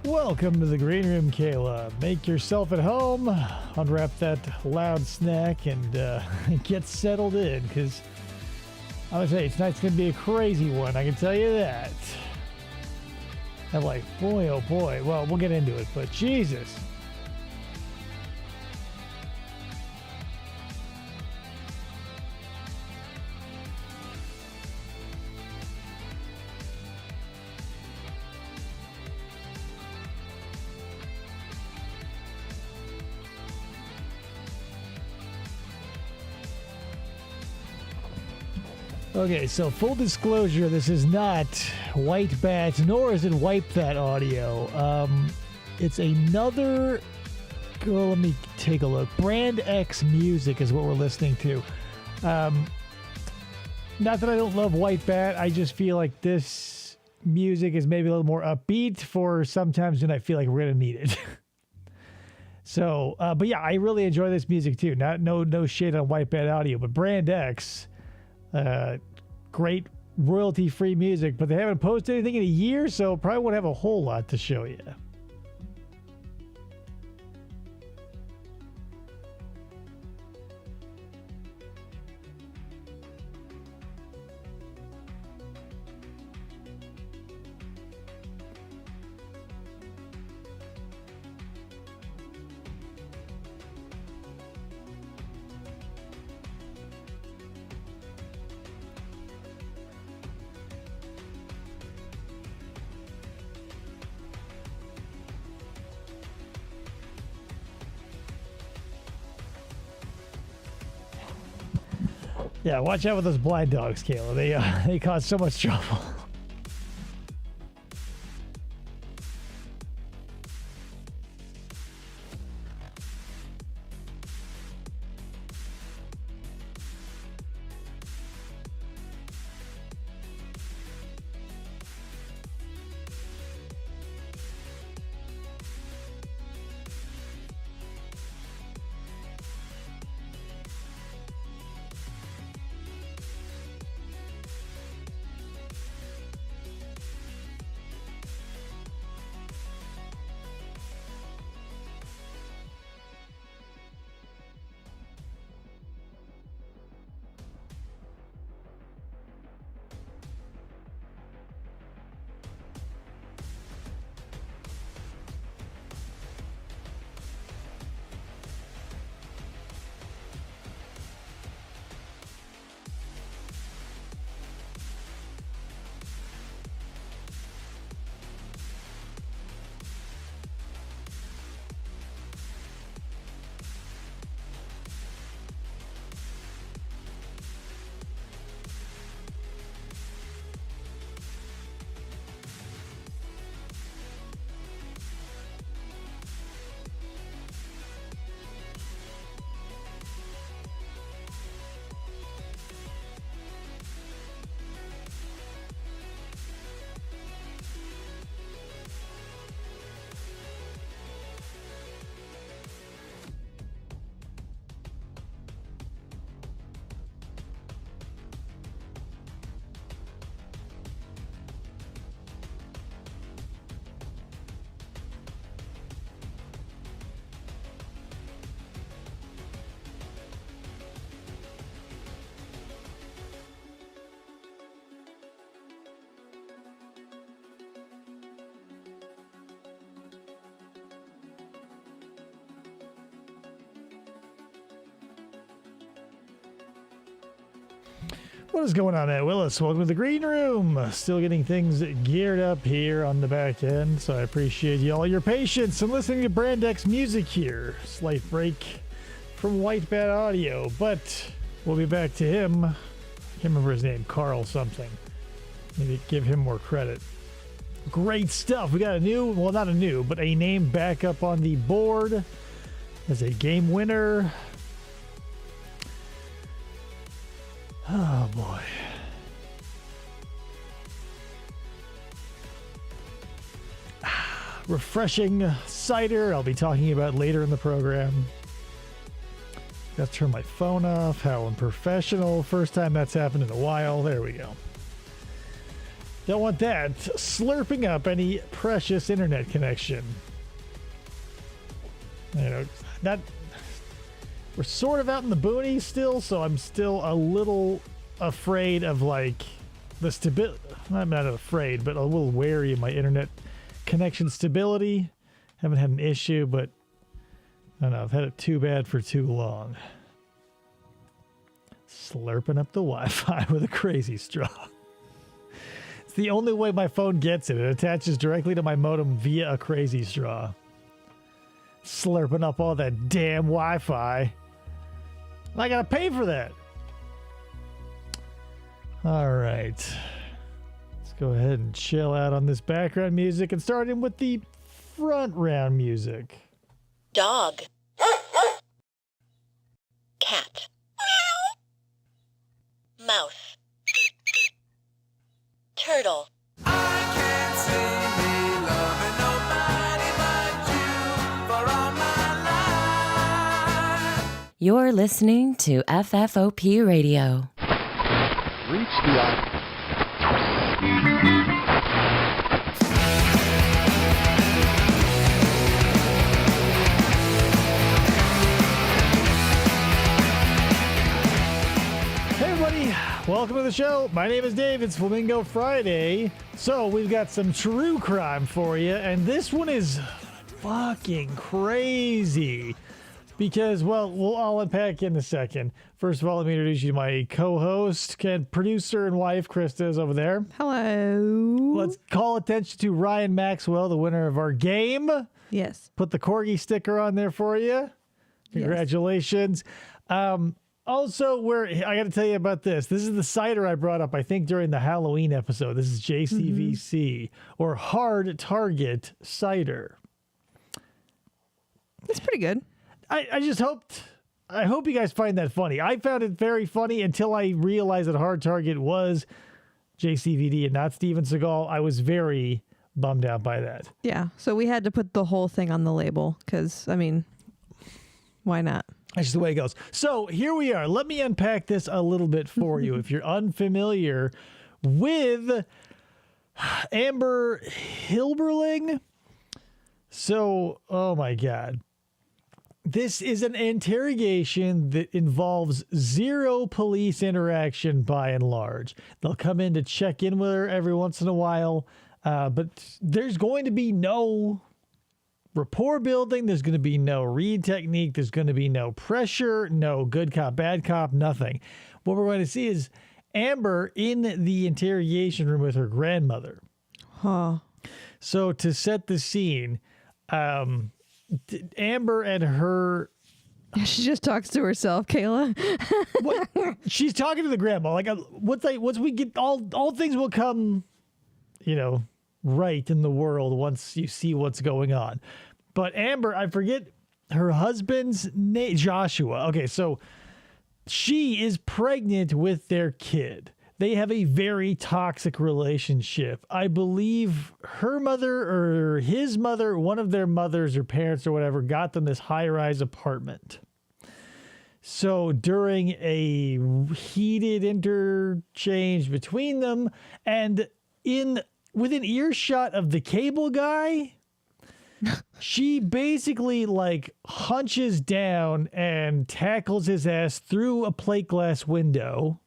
Welcome to the green room, Kayla. Make yourself at home, unwrap that loud snack, and get settled in, because I'm going to say tonight's going to be a crazy one, I can tell you that. I'm like, boy, oh boy. Well, we'll get into it, but Jesus. Okay, so full disclosure, this is not White Bat, nor is it Wipe That audio. It's another, let me take a look. Brand X music is what we're listening to. Not that I don't love White Bat, I just feel like this music is maybe a little more upbeat for sometimes when I feel like we're going to need it. So, but yeah, I really enjoy this music too. No shade on White Bat audio, but Brand X... great royalty-free music, but they haven't posted anything in a year, so probably won't have a whole lot to show you. Yeah, watch out with those blind dogs, Kayla. They cause so much trouble. What is going on, Matt Willis? Welcome to the green room. Still getting things geared up here on the back end, so I appreciate you all your patience and listening to Brand X music here. Slight break from White Bat audio, but we'll be back to him. I can't remember his name, Carl something. Maybe give him more credit. Great stuff. We got a new, well, not a new, but a name back up on the board as a game winner. Oh boy. Refreshing cider I'll be talking about later in the program. Got to turn my phone off. How unprofessional. First time that's happened in a while. There we go. Don't want that slurping up any precious internet connection. That we're sort of out in the boonies still, so I'm still a little afraid of like the stability. I'm not afraid, but a little wary of my internet connection stability. Haven't had an issue, but I don't know. I've had it too bad for too long. Slurping up the Wi-Fi with a crazy straw. It's the only way my phone gets it. It attaches directly to my modem via a crazy straw. Slurping up all that damn Wi-Fi. I gotta pay for that. All right. Let's go ahead and chill out on this background music and start in with the front round music. Dog. Cat. Mouse. Turtle. I can't see me loving nobody but you for all my life. You're listening to FFOP Radio. Reach the Welcome to the show. My name is Dave. It's Flamingo Friday. So we've got some true crime for you, and this one is fucking crazy because, well, I'll unpack in a second. First of all, let me introduce you to my co-host, producer and wife, Krista is over there. Hello. Let's call attention to Ryan Maxwell, the winner of our game. Yes. Put the corgi sticker on there for you. Congratulations. Yes. Also, I got to tell you about this. This is the cider I brought up, I think, during the Halloween episode. This is JCVC, or Hard Target Cider. It's pretty good. I hope you guys find that funny. I found it very funny until I realized that Hard Target was JCVD and not Steven Seagal. I was very bummed out by that. Yeah, so we had to put the whole thing on the label because, I mean, why not? That's just the way it goes. So here we are. Let me unpack this a little bit for you. If you're unfamiliar with Amber Hilberling. So, oh my God. This is an interrogation that involves zero police interaction by and large. They'll come in to check in with her every once in a while, but there's going to be no rapport building. There's going to be no read technique. There's going to be no pressure, no good cop, bad cop, nothing. What we're going to see is Amber in the interrogation room with her grandmother. Huh. So to set the scene, Amber and her... She just talks to herself, Kayla. She's talking to the grandma. Like, once we get all things will come, right in the world once you see what's going on. But Amber, I forget her husband's name, Joshua. Okay, so she is pregnant with their kid. They have a very toxic relationship. I believe her mother or his mother, one of their mothers or parents or whatever, got them this high-rise apartment. So during a heated interchange between them and within earshot of the cable guy, she basically hunches down and tackles his ass through a plate glass window,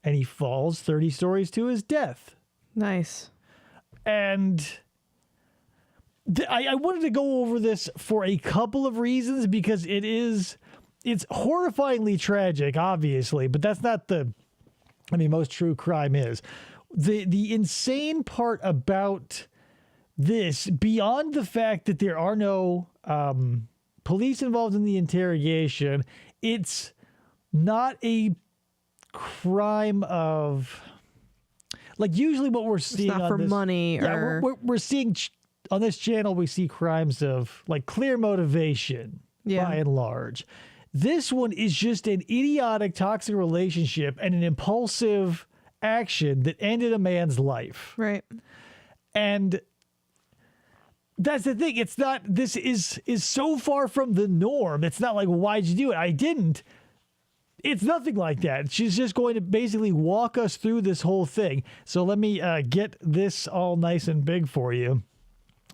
and he falls 30 stories to his death. Nice. And I wanted to go over this for a couple of reasons because it's horrifyingly tragic, obviously, but that's not most true crime is. The insane part about this, beyond the fact that there are no police involved in the interrogation, it's not a crime of usually what we're seeing it's not on for this, money or we're seeing on this channel, we see crimes of clear motivation by and large. This one is just an idiotic, toxic relationship and an impulsive action that ended a man's life. Right. And that's the thing. It's not, this is so far from the norm. It's not like, why'd you do it? I didn't. It's nothing like that. She's just going to basically walk us through this whole thing. So let me get this all nice and big for you.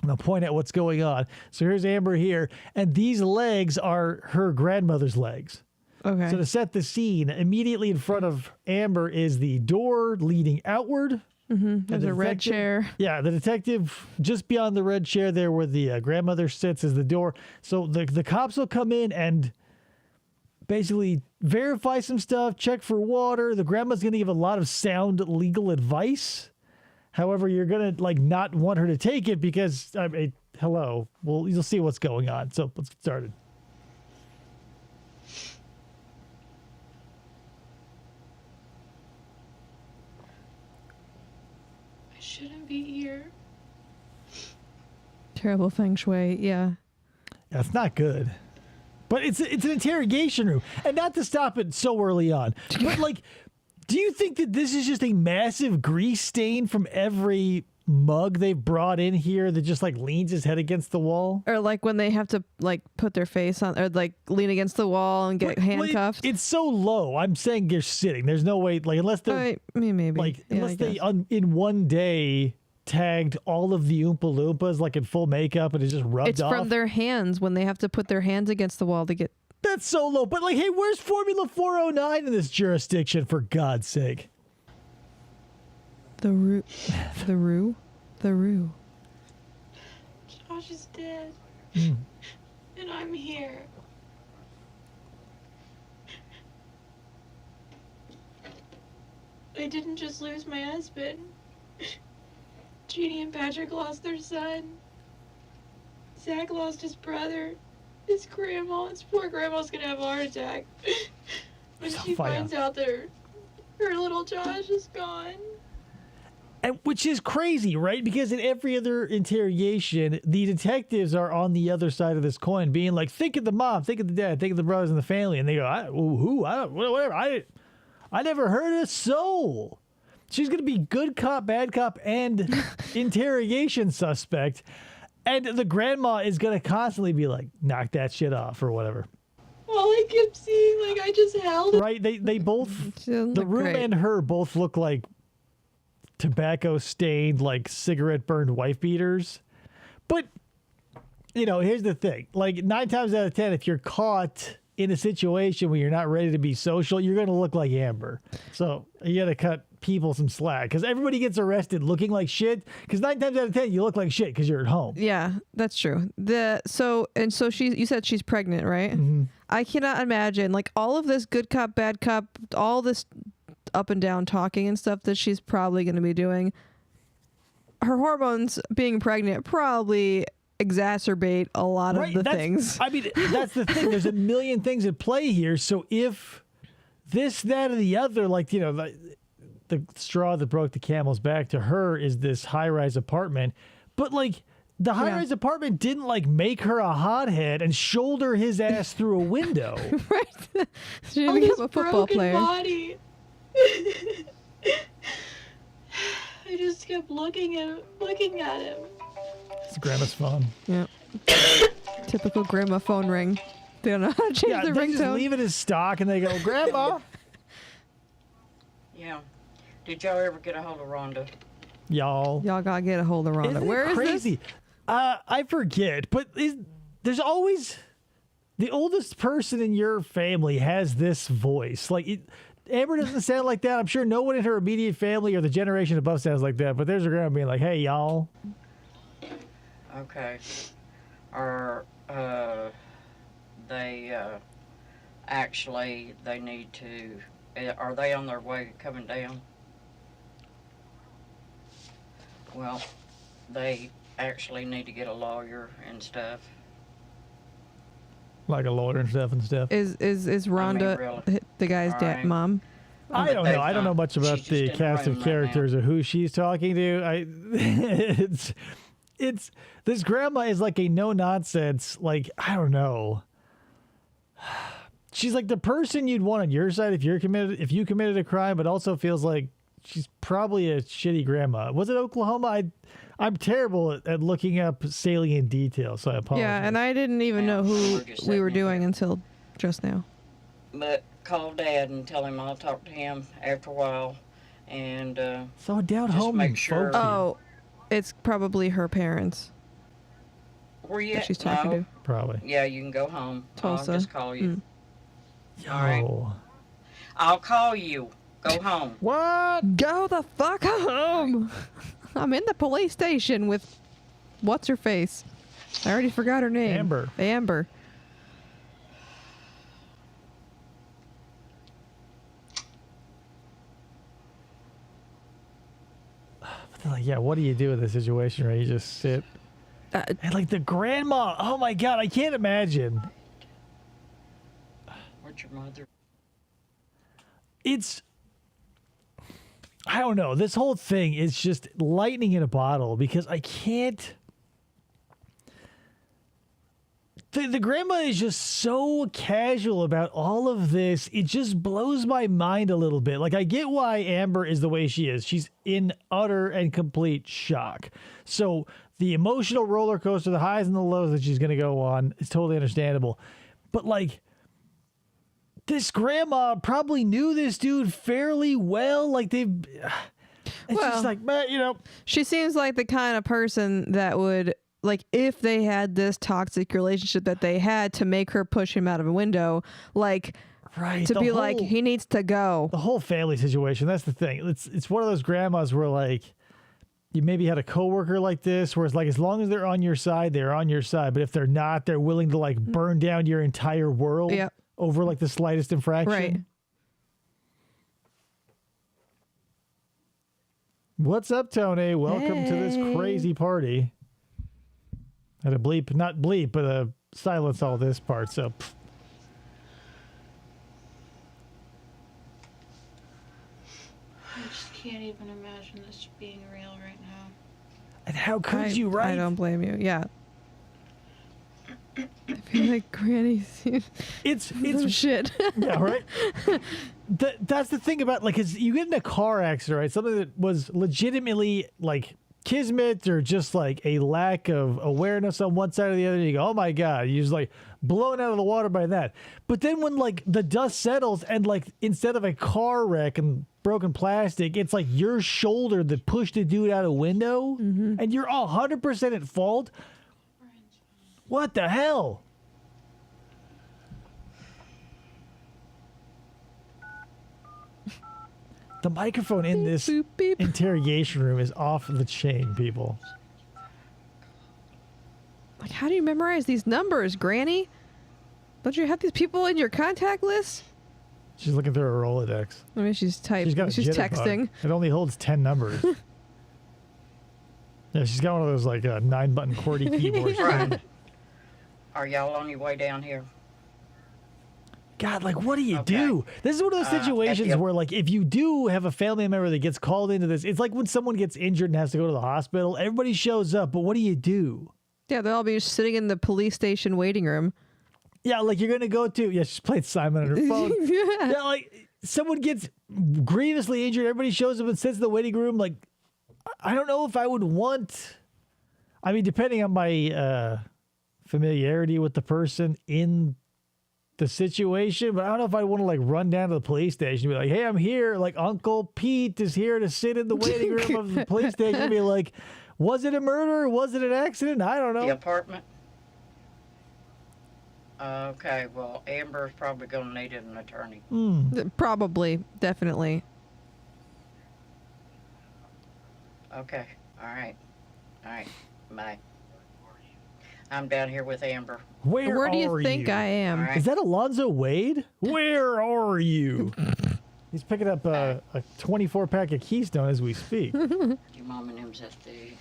And I'll point out what's going on. So here's Amber here, and these legs are her grandmother's legs. Okay. So to set the scene, immediately in front of Amber is the door leading outward. There's a red chair. Yeah, the detective just beyond the red chair there where the grandmother sits is the door. So the cops will come in and basically verify some stuff, check for water. The grandma's going to give a lot of sound legal advice. However, you're going to like not want her to take it because, I mean, hello. Well, you'll see what's going on. So let's get started. I shouldn't be here. Terrible feng shui. Yeah. That's not good. But it's an interrogation room. And not to stop it so early on. But like, do you think that this is just a massive grease stain from every mug they've brought in here that just like leans his head against the wall? Or like when they have to like put their face on or like lean against the wall and get handcuffed. It's so low. I'm saying you're sitting. There's no way, like, unless they're I mean, maybe. like, Yeah, unless I they guess. in one day tagged all of the Oompa Loompas like in full makeup and it just rubbed It's off. from their hands when they have to put their hands against the wall to get. That's so low. But like, hey, where's Formula 409 in this jurisdiction, for God's sake? The roux. The roux. The roux. Josh is dead. Hmm. And I'm here. I didn't just lose my husband. Jeannie and Patrick lost their son. Zach lost his brother. His grandma. His poor grandma's gonna have a heart attack. When she Fire. finds out that her little Josh is gone. And which is crazy, right? Because in every other interrogation, the detectives are on the other side of this coin, being like, "Think of the mom, think of the dad, think of the brothers and the family," and they go, "Who? I don't, whatever. I never heard a soul." She's gonna be good cop, bad cop, and interrogation suspect, and the grandma is gonna constantly be like, "Knock that shit off" or whatever. All I kept seeing, like, I just held it. Right? They both, She doesn't the look room great. and her both look like tobacco stained, like cigarette burned wife beaters. But you know, here's the thing: like 9 times out of 10, if you're caught in a situation where you're not ready to be social, you're going to look like Amber. So you got to cut people some slack because everybody gets arrested looking like shit. Because 9 times out of 10, you look like shit because you're at home. Yeah, that's true. So you said she's pregnant, right? Mm-hmm. I cannot imagine like all of this good cop, bad cop, all this up and down talking and stuff that she's probably going to be doing. Her hormones being pregnant probably exacerbate a lot of the things. I mean, that's the thing. There's a million things at play here. So if this, that, or the other, like, you know, the straw that broke the camel's back to her is this high-rise apartment, but like the high-rise apartment didn't like make her a hothead and shoulder his ass through a window. Right? She On didn't this become a football broken player. body. I just kept looking at him. It's grandma's phone. Yeah. Typical grandma phone ring. They don't know how to change Yeah, the they just ringtone. leave it as stock and they go, "Grandma." Yeah. Did y'all ever get a hold of Rhonda? Y'all. Y'all gotta get a hold of Rhonda. Isn't Where it is crazy? this? I forget, but there's always the oldest person in your family has this voice. Like Amber doesn't sound like that. I'm sure no one in her immediate family or the generation above sounds like that. But there's her grandma being like, "Hey, y'all." Okay. Are they actually they need to? Are they on their way coming down? Well, they actually need to get a lawyer and stuff. Like a lawyer and stuff. Is Rhonda really. the guy's All dad right. mom? I don't know. I don't know much about She's just the in the cast room of right characters or who she's talking to. It's this grandma is like a no nonsense. Like, I don't know. She's like the person you'd want on your side if you committed a crime, but also feels like she's probably a shitty grandma. Was it Oklahoma? I'm terrible at looking up salient details, so I apologize. Yeah, and I didn't even know who we're just we were sitting in doing here. until just now. But call Dad and tell him I'll talk to him after a while, and So down Just home make and sure- folksy. Oh, it's probably her parents where you that at? she's talking No. to. Probably. Yeah, you can go home. Tulsa. I'll just call you. Yo. All right. I'll call you. Go home. What? Go the fuck home! I'm in the police station with what's her face? I already forgot her name. Amber. Amber. Like, yeah, what do you do in this situation, right? You just sit. And like the grandma, oh my God, I can't imagine. Where's your mother? It's, I don't know. This whole thing is just lightning in a bottle because I can't. The grandma is just so casual about all of this. It just blows my mind a little bit. Like, I get why Amber is the way she is. She's in utter and complete shock. So the emotional roller coaster, the highs and the lows that she's going to go on is totally understandable. But like, this grandma probably knew this dude fairly well. Like, they've... It's Well, just like, man, you know... She seems like the kind of person that would, like, if they had this toxic relationship that they had, to make her push him out of a window, like, Right, to the be like, whole- he needs to go. The whole family situation, that's the thing. It's one of those grandmas where, like, you maybe had a coworker like this, where it's like, as long as they're on your side, they're on your side. But if they're not, they're willing to, like, burn down your entire world Yep. over, like, the slightest infraction. Right. What's up, Tony? Welcome to this Hey. crazy party. Had a bleep, not bleep, but silence all this part, so... pff. I just can't even imagine this being real right now. And how could you, right? I don't blame you. Yeah. I feel like Granny's It's some shit. yeah, right. That's the thing about, like, 'cause you get in a car accident, right? Something that was legitimately like kismet or just like a lack of awareness on one side or the other. You go, oh my God, you're just like blown out of the water by that. But then when like the dust settles and like instead of a car wreck and broken plastic, it's like your shoulder that pushed a dude out a window and you're 100% at fault. What the hell? The microphone in this Boop, beep. interrogation room is off the chain, people. Like, how do you memorize these numbers, Granny? Don't you have these people in your contact list? She's looking through her Rolodex. I mean, she's typing. She's got a She's jitterbug. texting. It only holds 10 numbers. Yeah, she's got one of those like 9-button QWERTY keyboards. Right. Are y'all on your way down here? God, like, what do you Okay. do? This is one of those situations yep. where, like, if you do have a family member that gets called into this, it's like when someone gets injured and has to go to the hospital. Everybody shows up, but what do you do? Yeah, they'll all be just sitting in the police station waiting room. Yeah, like, you're going to go to... Yeah, she's playing Simon on her phone. Yeah, like, someone gets grievously injured, everybody shows up and sits in the waiting room. Like, I don't know if I would want... I mean, depending on my familiarity with the person in the situation, but I don't know if I want to, like, run down to the police station and be like, hey, I'm here. Like, Uncle Pete is here to sit in the waiting room of the police station and be like, was it a murder? Was it an accident? I don't know. The apartment? Okay, well, Amber's probably going to need an attorney. Probably, definitely. Okay, all right. All right, bye. I'm down here with Amber. Where do you are think you? I am? All right. Is that Alonzo Wade? Where are you? He's picking up a 24-pack of Keystone as we speak. Your mom and him's at the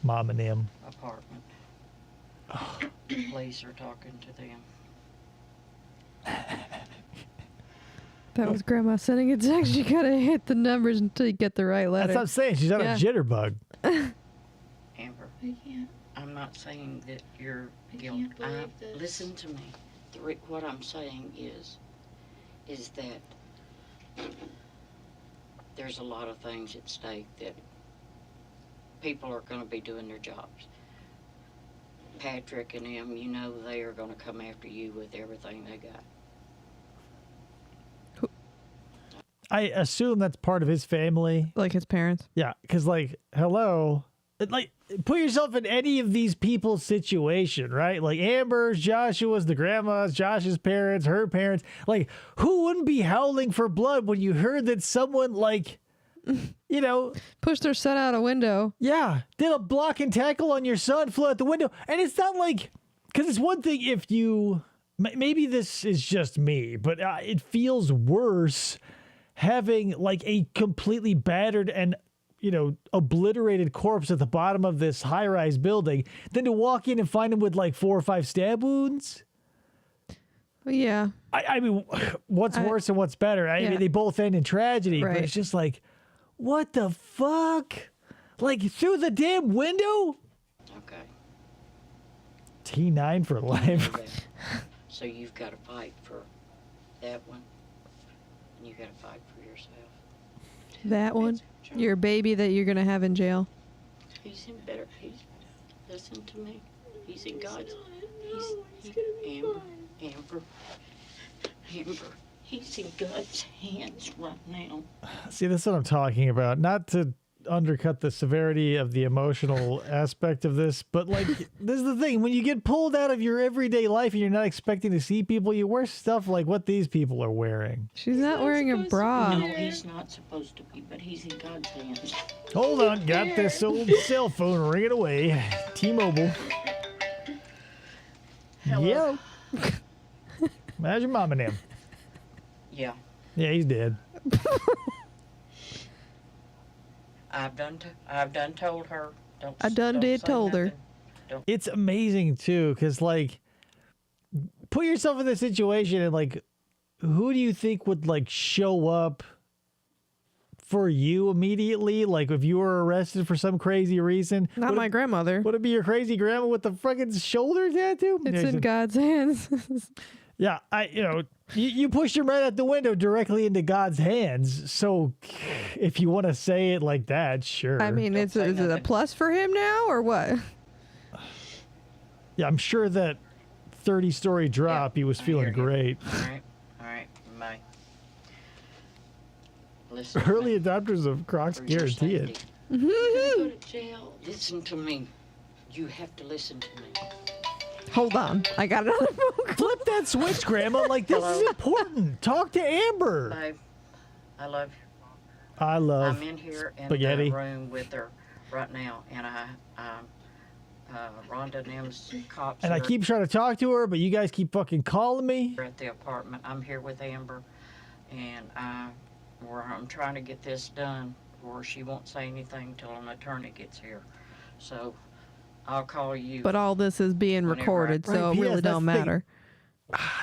Mom and him. apartment. Police are talking to them. That was Grandma sending a text. You gotta hit the numbers until you get the right That's letter. what I'm saying. She's on Yeah. a jitterbug. Amber, I can't. I'm not saying that you're I guilty. can't believe this. Listen to me. What I'm saying is that there's a lot of things at stake that people are going to be doing their jobs. Patrick and them, you know they are going to come after you with everything they got. I assume that's part of his family. Like his parents. Yeah, because like, hello, like put yourself in any of these people's situation, right? Like Amber's, Joshua's, the grandma's, Josh's parents, her parents. Like, who wouldn't be howling for blood when you heard that someone like, you know, Pushed their son out a window. yeah, did a block and tackle on your son, flew out the window, and it's not like, because it's one thing if you, maybe this is just me, but it feels worse having like a completely battered and obliterated corpse at the bottom of this high-rise building than to walk in and find him with like 4 or 5 stab wounds. Yeah. I mean, what's worse and what's better? I mean, they both end in tragedy, Right. but it's just like, what the fuck? Like through the damn window? Okay. T9 for life. Okay. So you've got to fight for that one, and you got to fight for yourself. That one. Your baby that you're going to have in jail. He's in better. Listen to me. He's in God's. Amber. He's in God's hands right now. See, that's what I'm talking about. Not to undercut the severity of the emotional aspect of this, but like, this is the thing. When you get pulled out of your everyday life and you're not expecting to see people, you wear stuff like what these people are wearing. She's not wearing a bra. No, he's not supposed to be, but he's in God's hands. Hold on, got this old cell phone ringing away. T-Mobile. Hello. Yo. How's your mom and him? Yeah, Yeah, he's dead. I've done told her. Don't. I done don't did say told her. nothing. Don't. It's amazing too, because like, put yourself in this situation and like, who do you think would like show up for you immediately? Like if you were arrested for some crazy reason? Not would my grandmother. Would it be your crazy grandma with the fucking shoulder tattoo? It's in God's hands. Yeah, you pushed him right out the window directly into God's hands. So if you want to say it like that, sure. I mean, is it a nothing. plus for him now or what? Yeah, I'm sure that 30-story drop, he was I feeling hear you. great. All right, bye. Listen. to Early me. adopters of Crocs For your guarantee it. safety. You're gonna go to jail. Listen to me. You have to listen to me. Hold on. I got another phone call. Flip that switch, Grandma. Like, this is important. Talk to Amber. Babe, I love you. I love I'm in here in spaghetti. the room with her right now, and Rhonda and them's cops And I are keep trying to talk to her, but you guys keep fucking calling me. at the apartment. I'm here with Amber, and I'm trying to get this done where she won't say anything till an attorney gets here. So I'll call you. But all this is being Whenever recorded, Right, so it yes, really that's don't the thing. matter.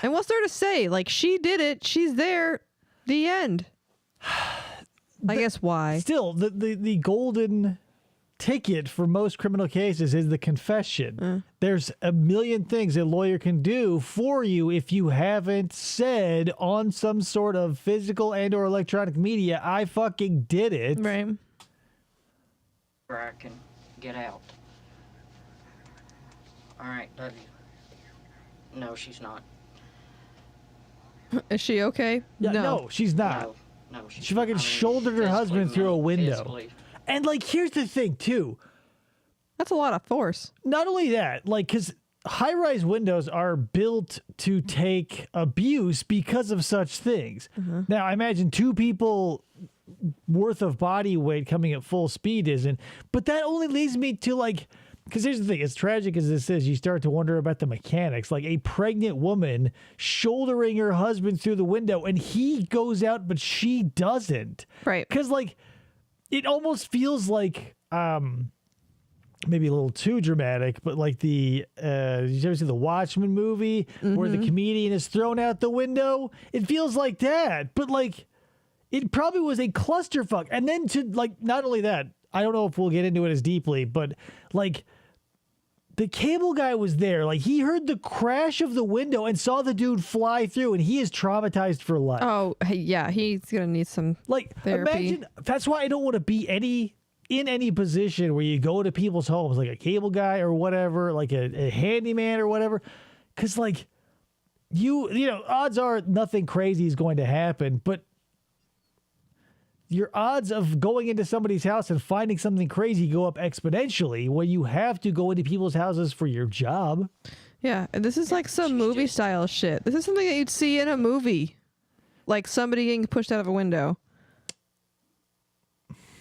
And what's there to say? Like, she did it. She's there. The end. I guess why. Still, the golden ticket for most criminal cases is the confession. There's a million things a lawyer can do for you if you haven't said on some sort of physical and or electronic media, I fucking did it. Right. where I can get out. All right, love you. No, she's not. Is she okay? Yeah, no, she's not. No, she's She fucking I mean, shouldered her physically, husband through a window. physically. And like, here's the thing too. That's a lot of force. Not only that, like, because high-rise windows are built to take abuse because of such things. Now, I imagine 2 people worth of body weight coming at full speed isn't. But that only leads me to like, because here's the thing, as tragic as this is, you start to wonder about the mechanics. Like a pregnant woman shouldering her husband through the window and he goes out, but she doesn't. Right. Because like, it almost feels like, maybe a little too dramatic, but like the, did you ever see the Watchmen movie where the comedian is thrown out the window? It feels like that, but like, it probably was a clusterfuck. And then to like, not only that, I don't know if we'll get into it as deeply, but like the cable guy was there. Like he heard the crash of the window and saw the dude fly through and he is traumatized for life. Oh, hey, yeah, he's going to need some Like therapy. imagine, that's why I don't want to be in any position where you go to people's homes, like a cable guy or whatever, like a handyman or whatever. Cause like you know, odds are nothing crazy is going to happen, but your odds of going into somebody's house and finding something crazy go up exponentially when you have to go into people's houses for your job. Yeah, and this is like some movie style shit. This is something that you'd see in a movie. Like somebody getting pushed out of a window.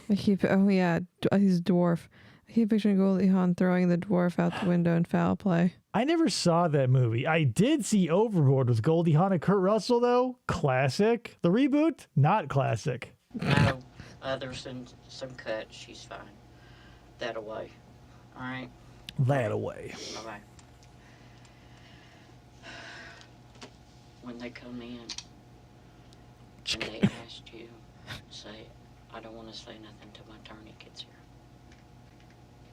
He's a dwarf. I keep picturing Goldie Hawn throwing the dwarf out the window in foul play. I never saw that movie. I did see Overboard with Goldie Hawn and Kurt Russell, though. Classic. The reboot, not classic. No, others than some cuts. She's fine. That away. All right. That away. Bye-bye. When they come in and they asked you, say, I don't want to say nothing till my attorney gets here.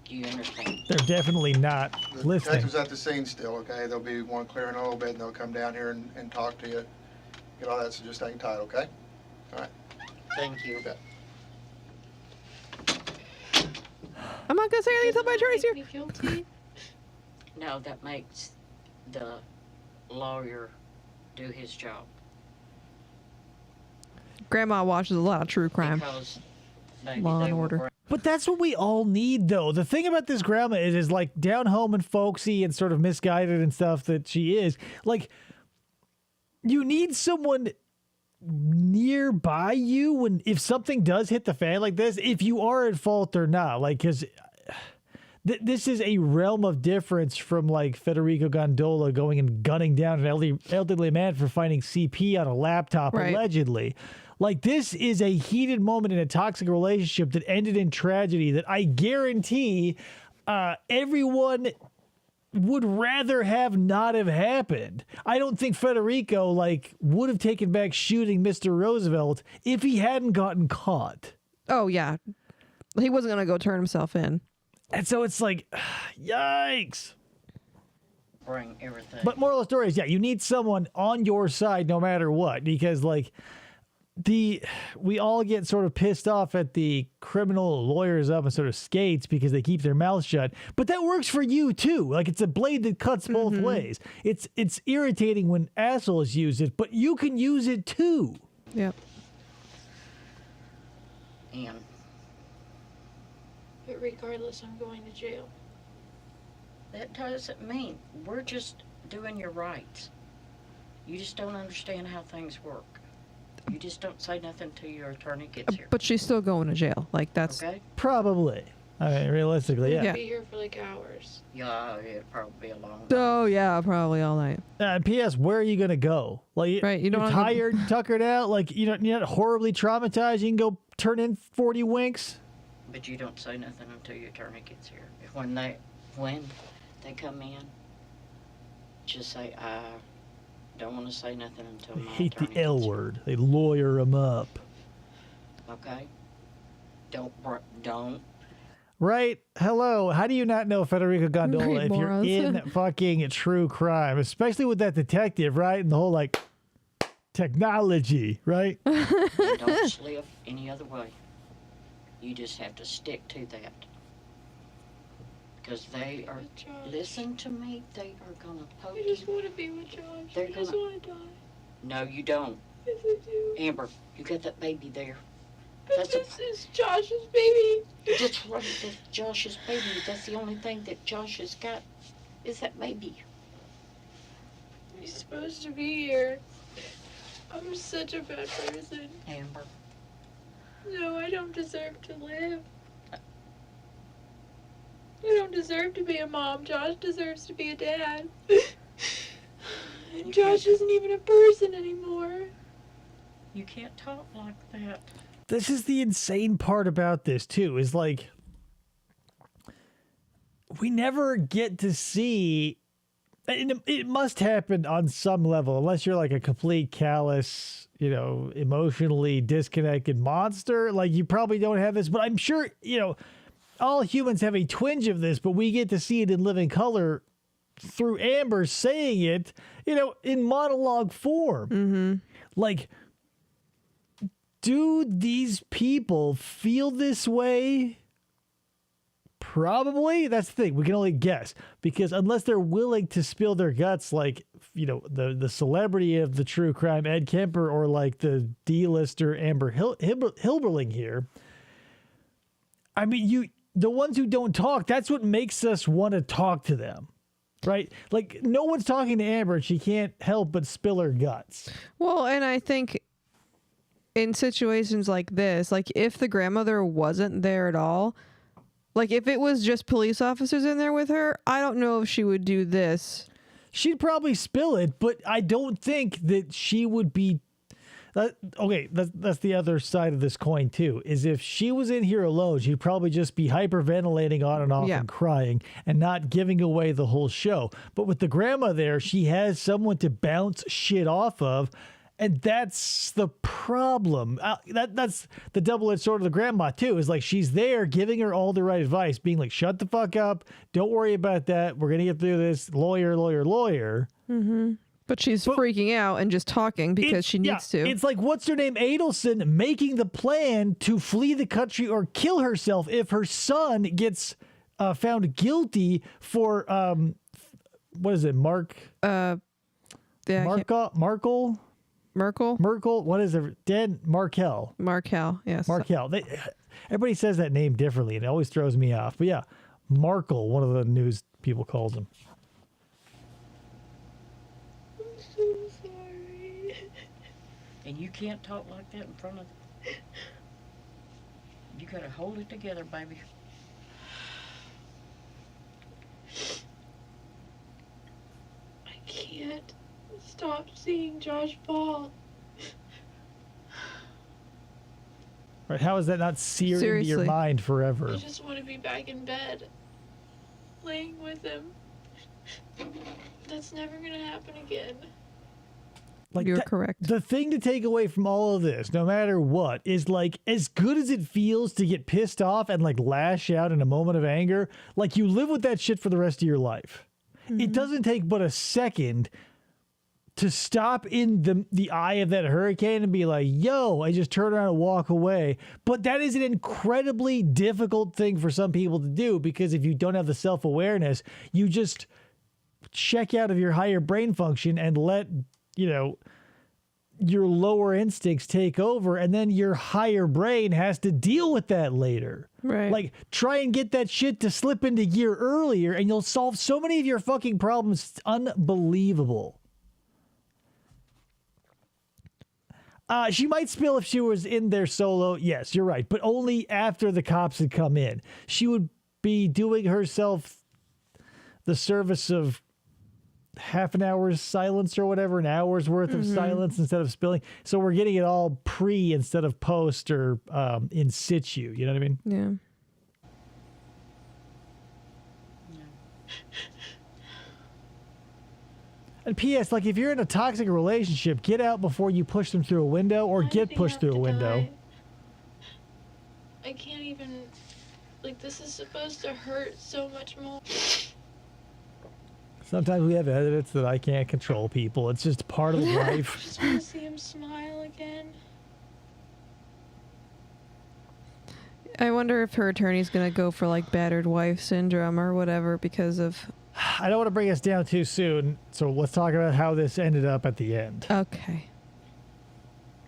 Do you understand? They're definitely not The listening. detective's at the scene still, okay? There'll be one clearing a little bit, and they'll come down here and talk to you. Get all that, so just hang tight, okay? All right. Thank you. You bet. I'm not gonna say anything until my attorney's here. Make me guilty. No, that makes the lawyer do his job. Grandma watches a lot of true crime. Because maybe Law they and will Order. bring- But that's what we all need, though. The thing about this grandma is like down home and folksy and sort of misguided and stuff that she is. Like, you need someone nearby you when if something does hit the fan like this, if you are at fault or not. Like, because this is a realm of difference from like Federico Gondola going and gunning down an elderly man for finding CP on a laptop, Right. allegedly. Like, this is a heated moment in a toxic relationship that ended in tragedy that I guarantee everyone would rather have not have happened. I don't think Federico would have taken back shooting Mr. Roosevelt if he hadn't gotten caught. Oh yeah, he wasn't gonna go turn himself in. And so it's like, yikes. bring everything. But moral of the story is, yeah, you need someone on your side no matter what, because we all get sort of pissed off at the criminal lawyers up and sort of skates because they keep their mouths shut. But that works for you too. Like, it's a blade that cuts both ways. It's irritating when assholes use it, but you can use it too. Yep. And But regardless, I'm going to jail. that doesn't mean we're just doing your rights. You just don't understand how things work. You just don't say nothing till your attorney gets here. But she's still going to jail. Like that's Okay? Probably. I mean, realistically, yeah. Yeah. Be here for like hours. Yeah, it'd probably be a long Oh yeah, probably all night. P.S. Where are you gonna go? Like, Right, you you're don't wanna go- tired, tuckered out. Like, you're not horribly traumatized. You can go turn in 40 winks. But you don't say nothing until your attorney gets here. When they come in, just say, I don't want to say nothing until They my hate attorney the L gets here. word. They lawyer them up. Okay? Don't. Right? Hello. How do you not know Federico Gondola Great if you're morons. in fucking true crime, especially with that detective, right? And the whole technology, right? You don't slip any other way. You just have to stick to that. Because they are, With Josh. listen to me, they are going to poke I just you. want to be with Josh. They're I just gonna- want to die. No, you don't. Yes, I do. Amber, you got that baby there. But That's this is Josh's baby. That's right, that's Josh's baby. That's the only thing that Josh has got is that baby. He's supposed to be here. I'm such a bad person. Amber, No, I don't deserve to live. I don't deserve to be a mom. Josh deserves to be a dad. And Josh isn't even a person anymore. you can't talk like that. This is the insane part about this too, is we never get to see, and it must happen on some level, unless you're like a complete callous, emotionally disconnected monster. Like, you probably don't have this, but I'm sure, all humans have a twinge of this, but we get to see it in living color through Amber saying it, in monologue form. Like, do these people feel this way? Probably. That's the thing. We can only guess because unless they're willing to spill their guts, like, the celebrity of the true crime, Ed Kemper, or like the D-lister Amber Hilberling here. I mean, the ones who don't talk, that's what makes us want to talk to them, right? Like, no one's talking to Amber and she can't help but spill her guts. Well, and I think in situations like this, like if the grandmother wasn't there at all, like if it was just police officers in there with her, I don't know if she would do this. She'd probably spill it, but I don't think that she would be. Okay, that's the other side of this coin too, is if she was in here alone, she'd probably just be hyperventilating on and off and crying and not giving away the whole show. But with the grandma there, she has someone to bounce shit off of. And that's the problem. That's the double-edged sword of the grandma, too, is like she's there giving her all the right advice, being like, shut the fuck up. Don't worry about that. We're going to get through this. Lawyer. Mm-hmm. But she's freaking out and just talking because she needs to. It's like, what's her name? Adelson making the plan to flee the country or kill herself if her son gets found guilty for, what is it, Markle? Merkel, what is it? Dan Markel, yes. Markel. Everybody says that name differently, and it always throws me off. But yeah, Markel, one of the news people calls him. I'm so sorry. And you can't talk like that in front of them. You gotta hold it together, baby. I can't stop seeing Josh Paul. Right? How is that not seared into your Seriously. mind forever? I just want to be back in bed, laying with him. That's never gonna happen again. Like, You're correct. The thing to take away from all of this, no matter what, is like, as good as it feels to get pissed off and like lash out in a moment of anger, like you live with that shit for the rest of your life. It doesn't take but a second to stop in the eye of that hurricane and be like, yo, I just turn around and walk away. But that is an incredibly difficult thing for some people to do, because if you don't have the self-awareness, you just check out of your higher brain function and let, your lower instincts take over, and then your higher brain has to deal with that later. Right. Like, try and get that shit to slip into gear earlier, and you'll solve so many of your fucking problems. It's unbelievable. She might spill if she was in there solo. Yes, you're right. But only after the cops had come in. She would be doing herself the service of half an hour's silence or whatever, an hour's worth of silence instead of spilling. So we're getting it all pre instead of post or in situ. You know what I mean? Yeah. And P.S., like, if you're in a toxic relationship, get out before you push them through a window or Why get did he pushed have through a to window. die? I can't even. Like, this is supposed to hurt so much more. Sometimes we have evidence that I can't control people. It's just part of I life. just want to see him smile again. I wonder if her attorney's going to go for like battered wife syndrome or whatever because of... I don't want to bring us down too soon, so let's talk about how this ended up at the end. Okay.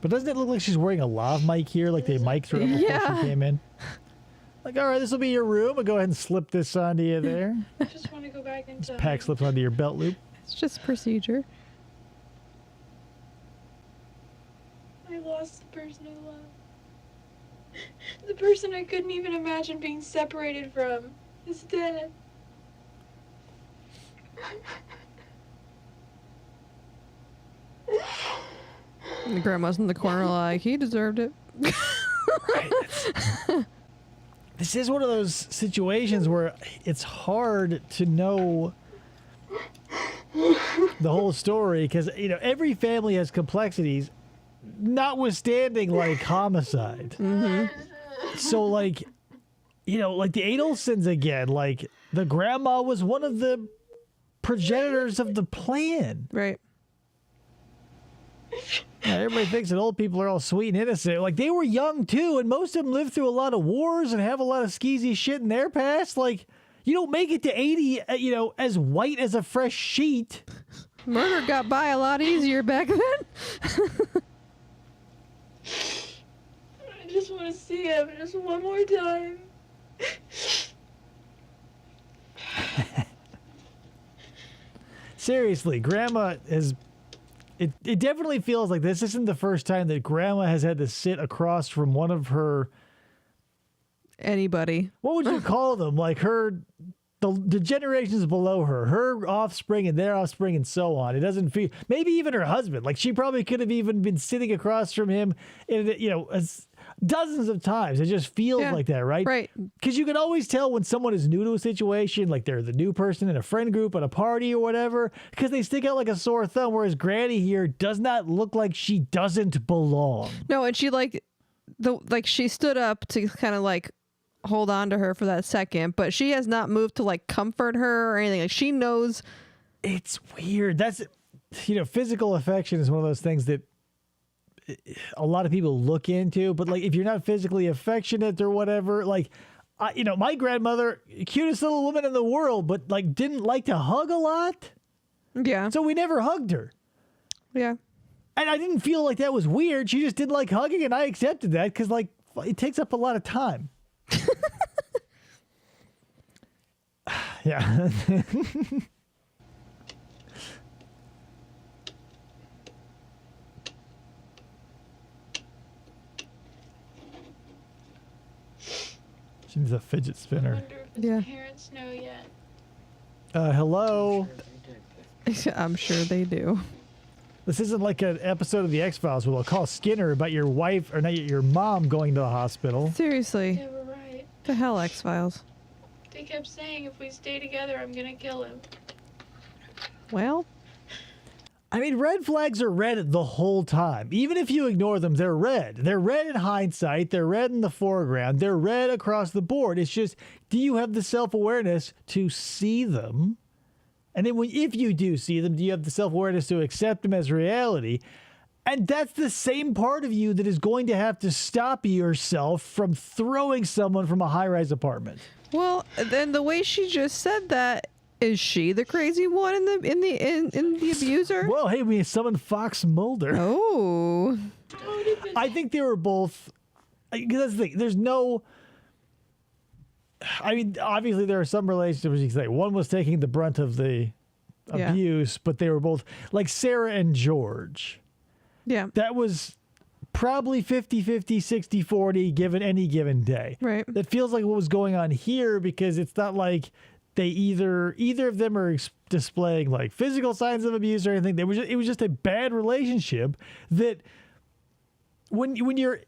But doesn't it look like she's wearing a lav mic here, like they mic'd her up before she came in? Like, all right, this will be your room. I'll go ahead and slip this onto you there. I just want to go back inside. Pack slips onto your belt loop. It's just procedure. I lost the person I love. The person I couldn't even imagine being separated from is dead. And the grandma's in the corner like, he deserved it. This is one of those situations where it's hard to know the whole story because, every family has complexities, notwithstanding, like, homicide. So, like, like the Adelsons again, like, the grandma was one of the progenitors of the plan. Right. Yeah, everybody thinks that old people are all sweet and innocent. Like, they were young, too, and most of them lived through a lot of wars and have a lot of skeezy shit in their past. Like, you don't make it to 80, as white as a fresh sheet. Murder got by a lot easier back then. I just want to see him just one more time. Seriously, Grandma is... It definitely feels like this isn't the first time that Grandma has had to sit across from one of her... Anybody. What would you call them? Like the generations below her offspring and their offspring and so on. It doesn't feel... Maybe even her husband. Like, she probably could have even been sitting across from him, dozens of times. It just feels like that, right? Right. Because you can always tell when someone is new to a situation, like they're the new person in a friend group at a party or whatever, because they stick out like a sore thumb, whereas Granny here does not look like she doesn't belong. No, and she she stood up to kind of like hold on to her for that second, but she has not moved to like comfort her or anything. Like, she knows. It's weird. That's, physical affection is one of those things that a lot of people look into, but like, if you're not physically affectionate or whatever, like, my grandmother, cutest little woman in the world, but like didn't like to hug a lot. Yeah. So we never hugged her. Yeah. And I didn't feel like that was weird. She just didn't like hugging, and I accepted that because like it takes up a lot of time. Yeah. She needs a fidget I spinner. wonder if his parents know yet. Hello. I'm sure they do. This isn't like an episode of the X-Files where they'll call Skinner about your wife, or not your mom, going to the hospital. Seriously. They were right. The hell, X-Files. They kept saying if we stay together, I'm gonna kill him. Well, I mean, red flags are red the whole time. Even if you ignore them, they're red. They're red in hindsight. They're red in the foreground. They're red across the board. It's just, do you have the self-awareness to see them? And then if you do see them, do you have the self-awareness to accept them as reality? And that's the same part of you that is going to have to stop yourself from throwing someone from a high-rise apartment. well, then the way she just said that, is she the crazy one in the abuser? Well, hey, we summoned Fox Mulder. Oh. How did this I think they were both... Because that's the thing. There's no... I mean, obviously there are some relationships you can say one was taking the brunt of the Yeah. abuse, but they were both... Like Sarah and George. Yeah. That was probably 50-50, 60-40 given any given day. Right. That feels like what was going on here, because it's not like they either of them are displaying like physical signs of abuse or anything. It was just a bad relationship that when you're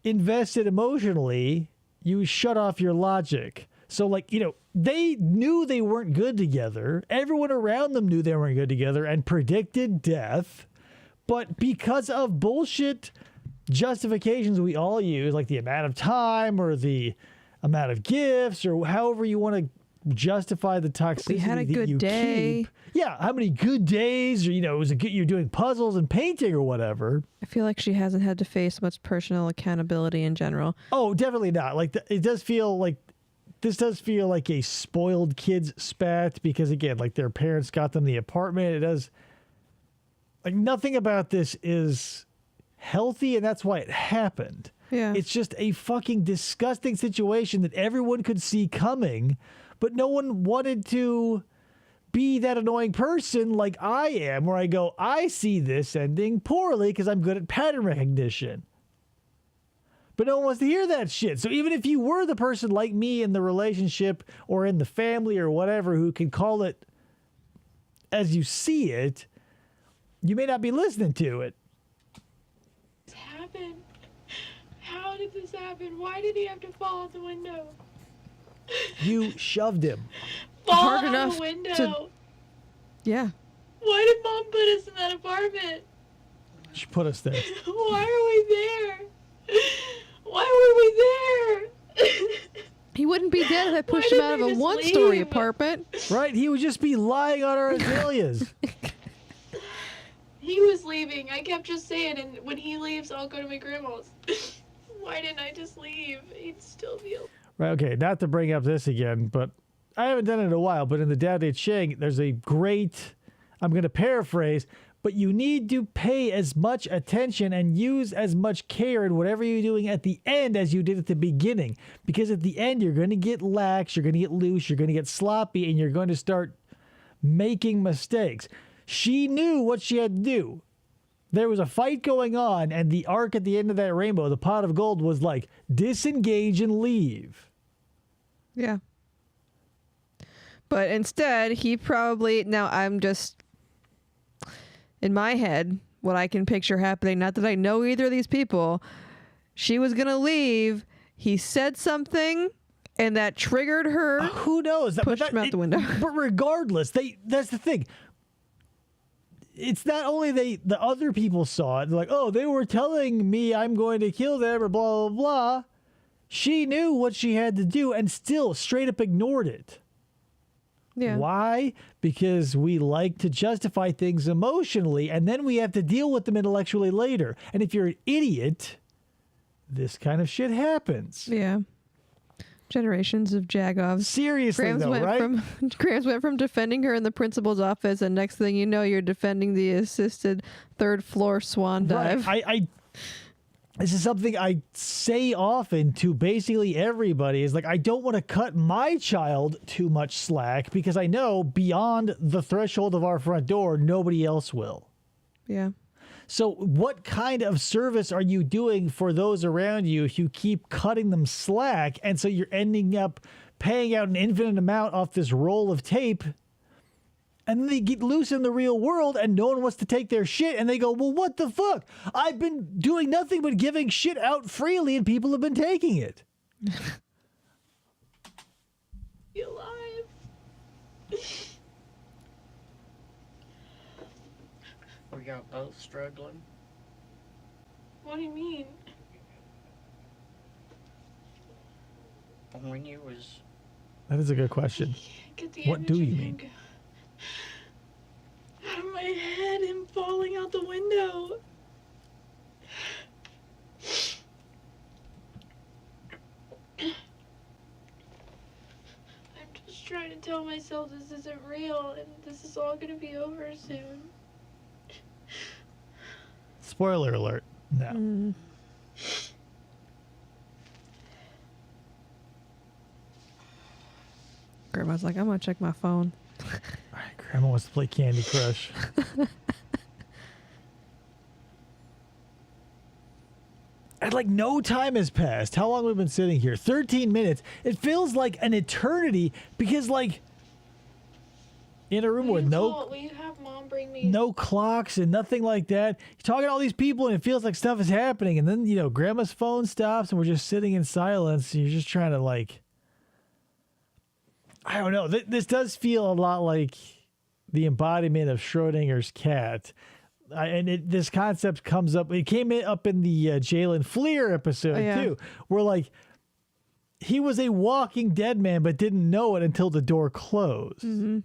invested emotionally, you shut off your logic. So like, they knew they weren't good together. Everyone around them knew they weren't good together and predicted death. But because of bullshit justifications we all use, like the amount of time or the amount of gifts or however you want to justify the toxicity We had a that good you day. keep. Yeah, how many good days, or was it good you're doing puzzles and painting or whatever. I feel like she hasn't had to face much personal accountability in general. Oh, definitely not. Like it does feel like this does feel like a spoiled kids spat, because again, like their parents got them the apartment. It does, like, nothing about this is healthy, and that's why it happened. Yeah. It's just a fucking disgusting situation that everyone could see coming, but no one wanted to be that annoying person like I am, where I go, I see this ending poorly because I'm good at pattern recognition. But no one wants to hear that shit. So even if you were the person like me in the relationship or in the family or whatever who can call it as you see it, you may not be listening to it. This happened? How did this happen? Why did he have to fall out the window? You shoved him. Fall Hard out enough the window. to- Yeah. Why did Mom put us in that apartment? She put us there. Why are we there? Why were we there? He wouldn't be dead if I pushed Why him out of didn't a they just one-story leave? apartment. Right? He would just be lying on our azaleas. He was leaving. I kept just saying, and when he leaves, I'll go to my grandma's. Why didn't I just leave? He'd still be alive. Right, okay, not to bring up this again, but I haven't done it in a while, but in the Dao De Ching, there's a great, I'm going to paraphrase, but you need to pay as much attention and use as much care in whatever you're doing at the end as you did at the beginning. Because at the end, you're going to get lax, you're going to get loose, you're going to get sloppy, and you're going to start making mistakes. She knew what she had to do. There was a fight going on, and the arc at the end of that rainbow, the pot of gold, was like, disengage and leave. Yeah. But instead, he probably, now I'm just, in my head, what I can picture happening, not that I know either of these people, she was going to leave, he said something, and that triggered her. Who knows? Pushed him out the window. But regardless, that's the thing. It's not only the other people saw it, they're like, oh, they were telling me I'm going to kill them or blah, blah, blah. She knew what she had to do and still straight up ignored it. Yeah. Why? Because we like to justify things emotionally and then we have to deal with them intellectually later. And if you're an idiot, this kind of shit happens. Yeah. Generations of Jagovs. Seriously, Grams though, right? Grams went from defending her in the principal's office, and next thing you know, you're defending the assisted third floor swan dive. Right. This is something I say often to basically everybody is like, I don't want to cut my child too much slack because I know beyond the threshold of our front door, nobody else will. Yeah. So what kind of service are you doing for those around you if you keep cutting them slack? And so you're ending up paying out an infinite amount off this roll of tape. And then they get loose in the real world and no one wants to take their shit. And they go, well, what the fuck? I've been doing nothing but giving shit out freely and people have been taking it. Be alive. We got both struggling. What do you mean? When you was That is a good question. Get the What do image you of mean? him out of my head, him falling out the window. I'm just trying to tell myself this isn't real and this is all gonna be over soon. Spoiler alert. No. Grandma's like, I'm going to check my phone. All right, Grandma wants to play Candy Crush. And like no time has passed. How long have we been sitting here? 13 minutes. It feels like an eternity because like in a room with Will you have Mom bring me? no clocks and nothing like that. You're talking to all these people and it feels like stuff is happening. And then, you know, Grandma's phone stops and we're just sitting in silence. And you're just trying to like, I don't know. This does feel a lot like the embodiment of Schrodinger's cat. This concept comes up. It came up in the Jalen Fleer episode too, where like he was a walking dead man, but didn't know it until the door closed. Mm-hmm.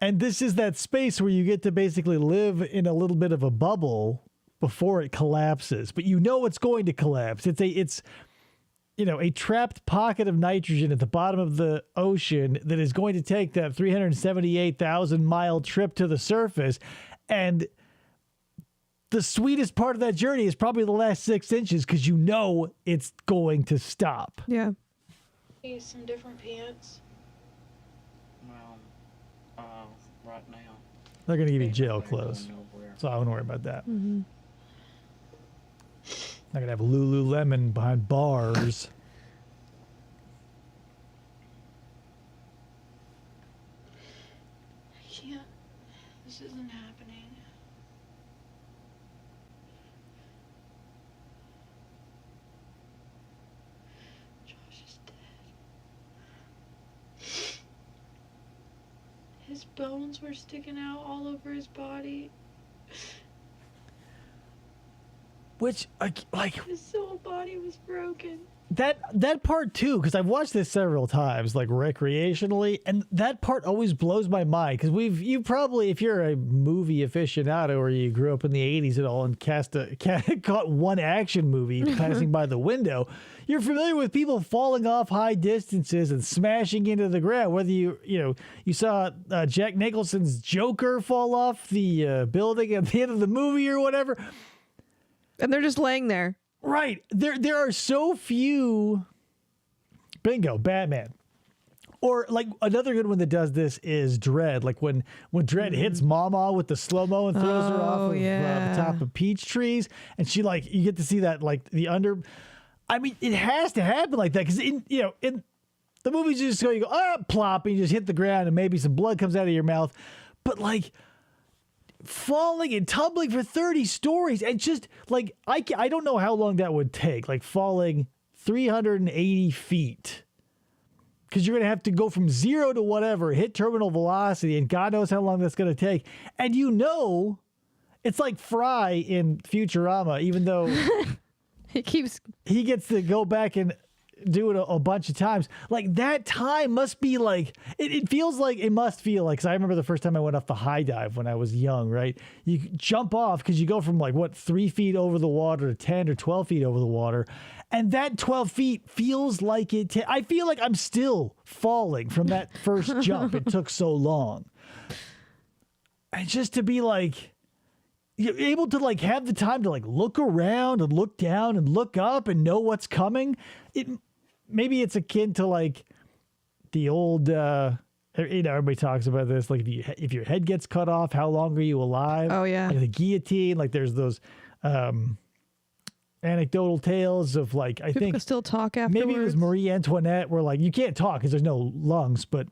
And this is that space where you get to basically live in a little bit of a bubble before it collapses, but you know it's going to collapse. It's you know, a trapped pocket of nitrogen at the bottom of the ocean that is going to take that 378,000 mile trip to the surface. And the sweetest part of that journey is probably the last 6 inches because you know it's going to stop. Yeah. Need some different pants. Well, right now. They're going to give you jail ain't going clothes. nowhere. So I wouldn't worry about that. Mm-hmm. Not going to have Lululemon behind bars. I can't. This isn't happening. Josh is dead. His bones were sticking out all over his body. Which, like, His whole body was broken. That part too, because I've watched this several times, like recreationally, and that part always blows my mind. Because you probably, if you're a movie aficionado or you grew up in the '80s at all and caught one action movie passing by the window, you're familiar with people falling off high distances and smashing into the ground. Whether you saw Jack Nicholson's Joker fall off the building at the end of the movie or whatever, And they're just laying there. Right. There are so few. Bingo, Batman. Or like another good one that does this is Dredd. Like when Dredd hits Mama with the slow-mo and throws her off of the top of peach trees. And she you get to see that like the under. I mean, it has to happen like that because in the movies you just go, plop, and you just hit the ground and maybe some blood comes out of your mouth. But like, falling and tumbling for 30 stories and just like I don't know how long that would take, like falling 380 feet, because you're gonna have to go from 0 to whatever, hit terminal velocity, and God knows how long that's gonna take. And it's like Fry in Futurama, even though he gets to go back and do it a bunch of times. Like that time must be like it feels like it must feel like, because I remember the first time I went off the high dive when I was young, right? You jump off because you go from 3 feet over the water to 10 or 12 feet over the water, and that 12 feet feels like I feel like I'm still falling from that first jump. It took so long, and just to be you're able to have the time to look around and look down and look up and know what's coming. Maybe it's akin to the old, everybody talks about this. Like if your head gets cut off, how long are you alive? Oh yeah. Like the guillotine. Like there's those anecdotal tales of I People think can still talk afterwards. maybe it was Marie Antoinette where you can't talk because there's no lungs, but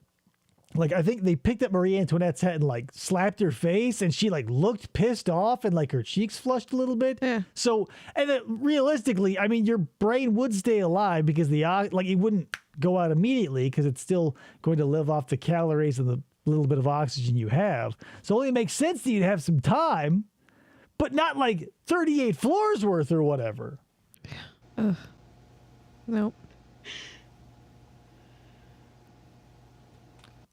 I think they picked up Marie Antoinette's head and slapped her face, and she looked pissed off, and her cheeks flushed a little bit. Yeah. So, and realistically, I mean, your brain would stay alive because it wouldn't go out immediately because it's still going to live off the calories and the little bit of oxygen you have. So it only makes sense that you'd have some time, but not 38 floors worth or whatever. Ugh. Nope.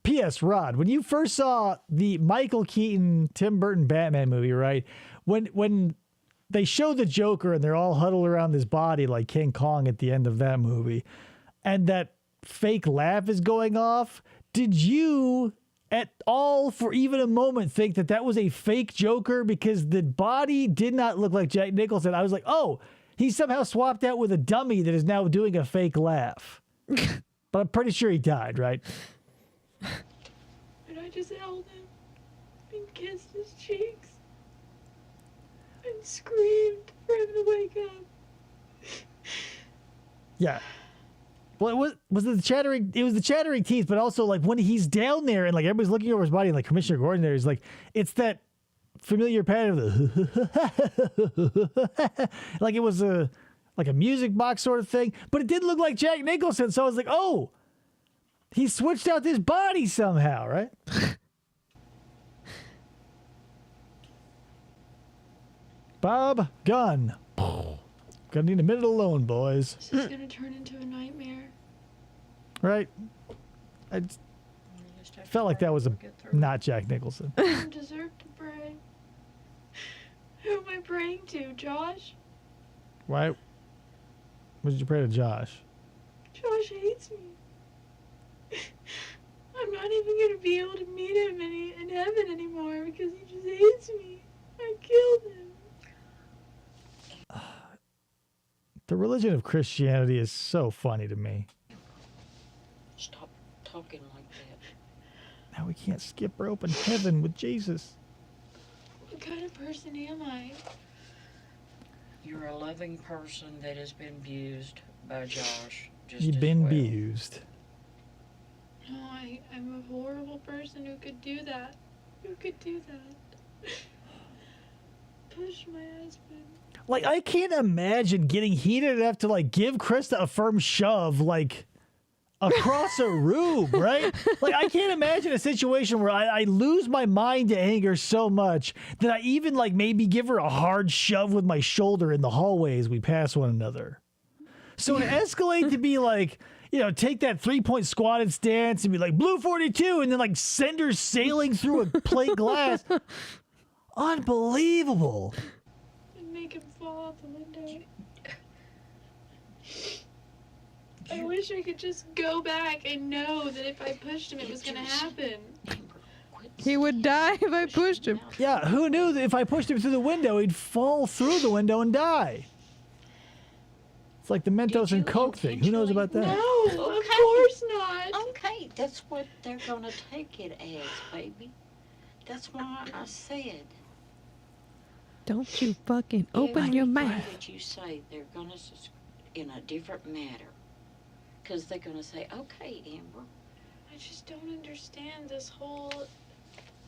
P.S. Rod, when you first saw the Michael Keaton, Tim Burton Batman movie, right? When they show the Joker and they're all huddled around this body like King Kong at the end of that movie, and that fake laugh is going off, did you at all for even a moment think that was a fake Joker? Because the body did not look like Jack Nicholson. I was like, oh, he somehow swapped out with a dummy that is now doing a fake laugh. But I'm pretty sure he died, right? And I just held him and kissed his cheeks and screamed for him to wake up. Yeah. Well, was it the chattering? It was the chattering teeth, but also when he's down there and everybody's looking over his body, and Commissioner Gordon there is it's that familiar pattern of the it was a music box sort of thing, but it didn't look like Jack Nicholson. So I was like, oh, he switched out his body somehow, right? Bob Gunn. Gonna need a minute alone, boys. This is gonna turn into a nightmare. Right? I felt like that was not Jack Nicholson. I don't deserve to pray. Who am I praying to, Josh? Why? What did you pray to Josh? Josh hates me. I'm not even gonna be able to meet him in heaven anymore because he just hates me. I killed him. The religion of Christianity is so funny to me. Stop talking like that. Now we can't skip rope in heaven with Jesus. What kind of person am I? You're a loving person that has been abused by Josh. You've been abused. No, I'm a horrible person who could do that. Who could do that? Push my husband. I can't imagine getting heated enough to give Krista a firm shove across a room, right? I can't imagine a situation where I lose my mind to anger so much that I even maybe give her a hard shove with my shoulder in the hallway as we pass one another. So it escalated to be like, take that 3-point squatted stance and be like, blue 42, and then like send her sailing through a plate glass. Unbelievable. And make him fall out the window. I wish I could just go back and know that if I pushed him, it was going to happen. He would die if I pushed him. Yeah, who knew that if I pushed him through the window, he'd fall through the window and die? It's like the Mentos and Coke thing. Who knows about that? No, of course not. Okay, that's what they're gonna take it as, baby. That's why I said. Don't you fucking open your mouth. That you say they're gonna in a different matter, because they're gonna say, okay, Amber. I just don't understand this whole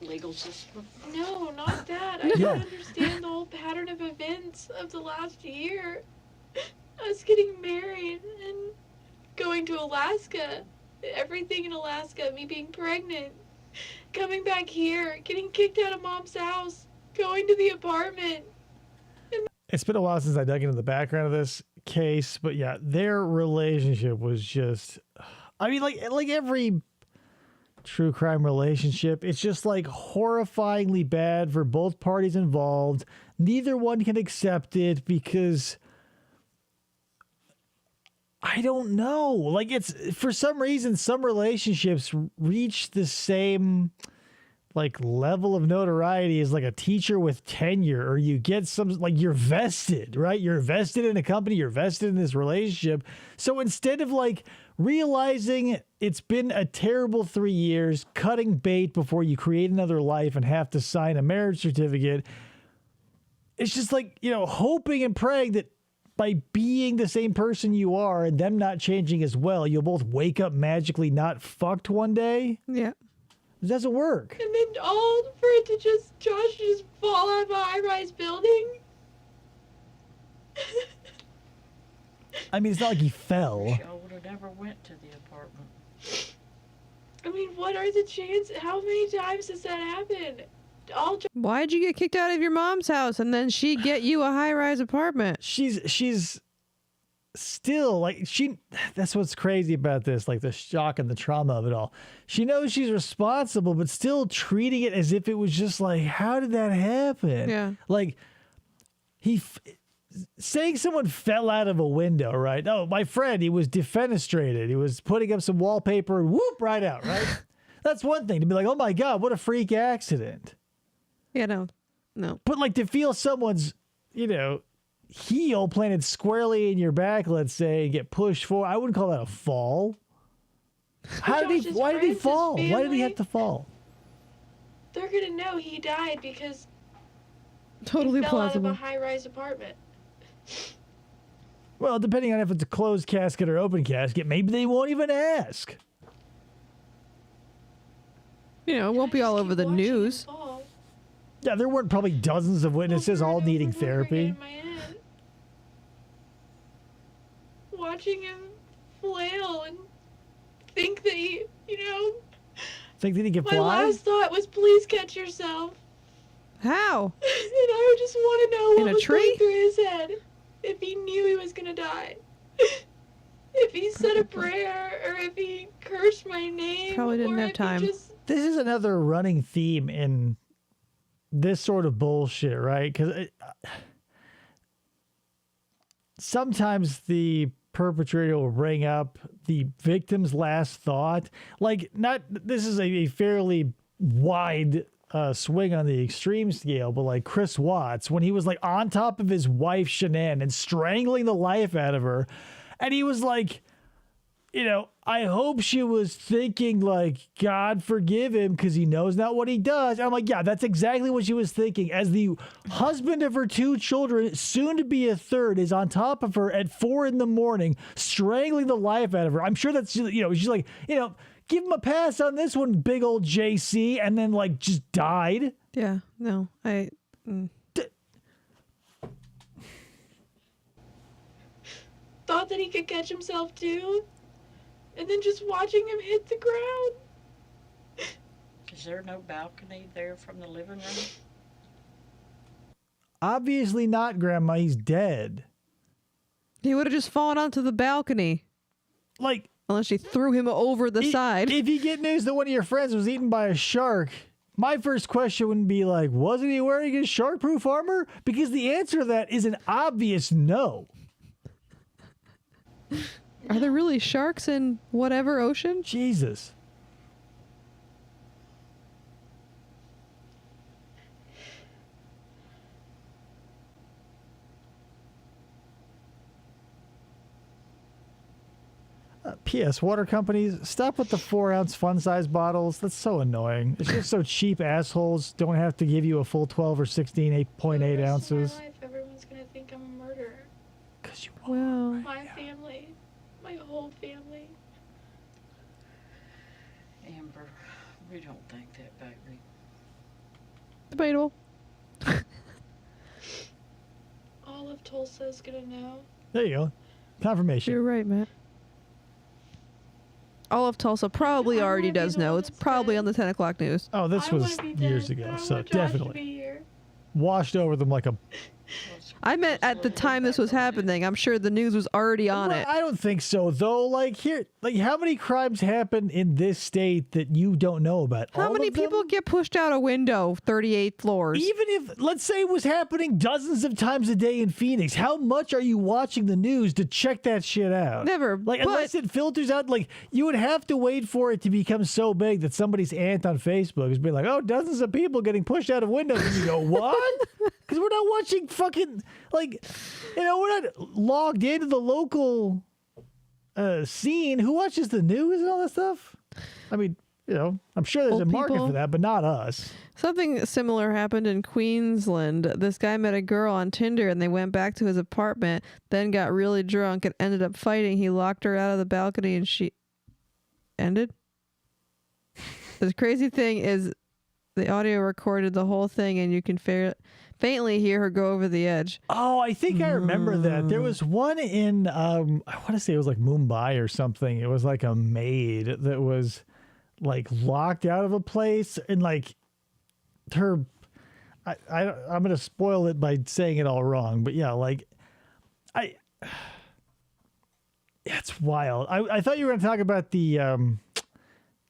Legal system. No, not that. I don't understand the whole pattern of events of the last year. Us getting married and going to Alaska. Everything in Alaska. Me being pregnant. Coming back here. Getting kicked out of Mom's house. Going to the apartment. It's been a while since I dug into the background of this case, but yeah, their relationship was just, I mean, like every true crime relationship, it's just like horrifyingly bad for both parties involved. Neither one can accept it because I don't know. Like, it's for some reason, some relationships reach the same like level of notoriety as like a teacher with tenure, or you get some, like, you're vested, right? You're vested in a company, you're vested in this relationship. So instead of like realizing it's been a terrible 3 years, cutting bait before you create another life and have to sign a marriage certificate, it's just like, hoping and praying that by being the same person you are and them not changing as well, you'll both wake up magically not fucked one day. Yeah. It doesn't work. And then all for it to Josh just fall out of a high-rise building. I mean, it's not like he fell. I would have never went to the apartment. I mean, what are the chances? How many times has that happened? Why'd you get kicked out of your mom's house and then she get you a high-rise apartment? She's still like, that's what's crazy about this, like the shock and the trauma of it all. She knows she's responsible, but still treating it as if it was just like, how did that happen? Yeah. Like, saying someone fell out of a window, right? Oh, my friend, he was defenestrated. He was putting up some wallpaper and whoop, right out, right? That's one thing to be like, oh my God, what a freak accident. Yeah, no. But like to feel someone's, heel planted squarely in your back, let's say, and get pushed forward, I wouldn't call that a fall. Why did he fall? Why did he have to fall? They're gonna know he died because totally he fell plausible. out of a high-rise apartment. Well, depending on if it's a closed casket or open casket, maybe they won't even ask. It won't be all over the news. Yeah, there weren't probably dozens of witnesses all needing therapy. Watching him flail and think that he, Think that he could my fly? last thought was, please catch yourself. How? And I just want to know In what a was tree? going through his head. If he knew he was going to die. If he said a prayer, or if he cursed my name. Probably didn't or have if he time. This is another running theme in this sort of bullshit, right? Because sometimes the perpetrator will bring up the victim's last thought. Like, this is a fairly wide swing on the extreme scale, but like Chris Watts, when he was like on top of his wife Shanann and strangling the life out of her, and he was like, I hope she was thinking like, God forgive him because he knows not what he does. And I'm like, yeah, that's exactly what she was thinking. As the husband of her 2 children, soon to be a third, is on top of her at 4 a.m, strangling the life out of her. I'm sure that's, she's like, give him a pass on this one, big old JC, and then like just died. Yeah, no, thought that he could catch himself too. And then just watching him hit the ground. Is there no balcony there from the living room? Obviously not, Grandma. He's dead. He would have just fallen onto the balcony. Like, unless she threw him over the side. If you get news that one of your friends was eaten by a shark, my first question wouldn't be like, wasn't he wearing his shark-proof armor? Because the answer to that is an obvious no. Are there really sharks in whatever ocean? Jesus. P.S. Water companies, stop with the 4-ounce fun-size bottles. That's so annoying. It's just so cheap. Assholes don't have to give you a full 12 or 16, 8.8 ounces. For my life, everyone's gonna think I'm a murderer. Because you Well, My family, my whole family. Amber, we don't think that, baby. debatable. All of Tulsa's gonna know. There you go. Confirmation. You're right, Matt. All of Tulsa probably I already wanna be does the know. one It's that's probably dead. on the 10 o'clock news. Oh, this I was wanna be years dead, ago, but I so want Josh to definitely be here. washed over them like a... I meant at the time this was happening. I'm sure the news was already on Well, it. I don't think so, though. Like, here, like, how many crimes happen in this state that you don't know about? How All many of them? people get pushed out a window 38 floors? Even if, let's say, it was happening dozens of times a day in Phoenix, how much are you watching the news to check that shit out? Never. Like, but unless it filters out, like, you would have to wait for it to become so big that somebody's aunt on Facebook is being like, oh, dozens of people getting pushed out of windows. And you go, what? Because we're not watching fucking, like, you know, we're not logged into the local scene. Who watches the news and all that stuff? I mean, you know, I'm sure there's Old a market people. for that, but not us. something similar happened in Queensland. This guy met a girl on Tinder and they went back to his apartment, then got really drunk and ended up fighting. He locked her out of the balcony and she ended. The crazy thing is the audio recorded the whole thing and you can faintly hear her go over the edge. Oh, I think I remember that. There was one in, I want to say it was like Mumbai or something. It was like a maid that was like locked out of a place and like her, I'm going to spoil it by saying it all wrong. But yeah, like it's wild. I thought you were going to talk about the,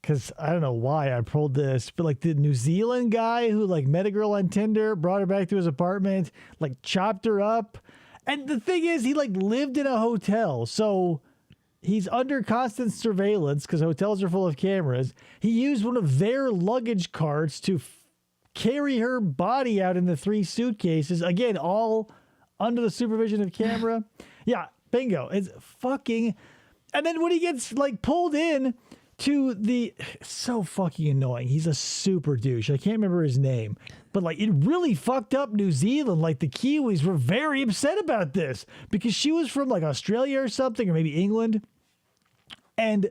because I don't know why I pulled this, but like the New Zealand guy who like met a girl on Tinder, brought her back to his apartment, like chopped her up. And the thing is, he like lived in a hotel. So he's under constant surveillance because hotels are full of cameras. He used one of their luggage carts to carry her body out in the 3 suitcases. Again, all under the supervision of camera. Yeah, bingo. It's fucking... And then when he gets like pulled in... to the, so fucking annoying. He's a super douche. I can't remember his name, but like it really fucked up New Zealand. Like the Kiwis were very upset about this because she was from like Australia or something, or maybe England. And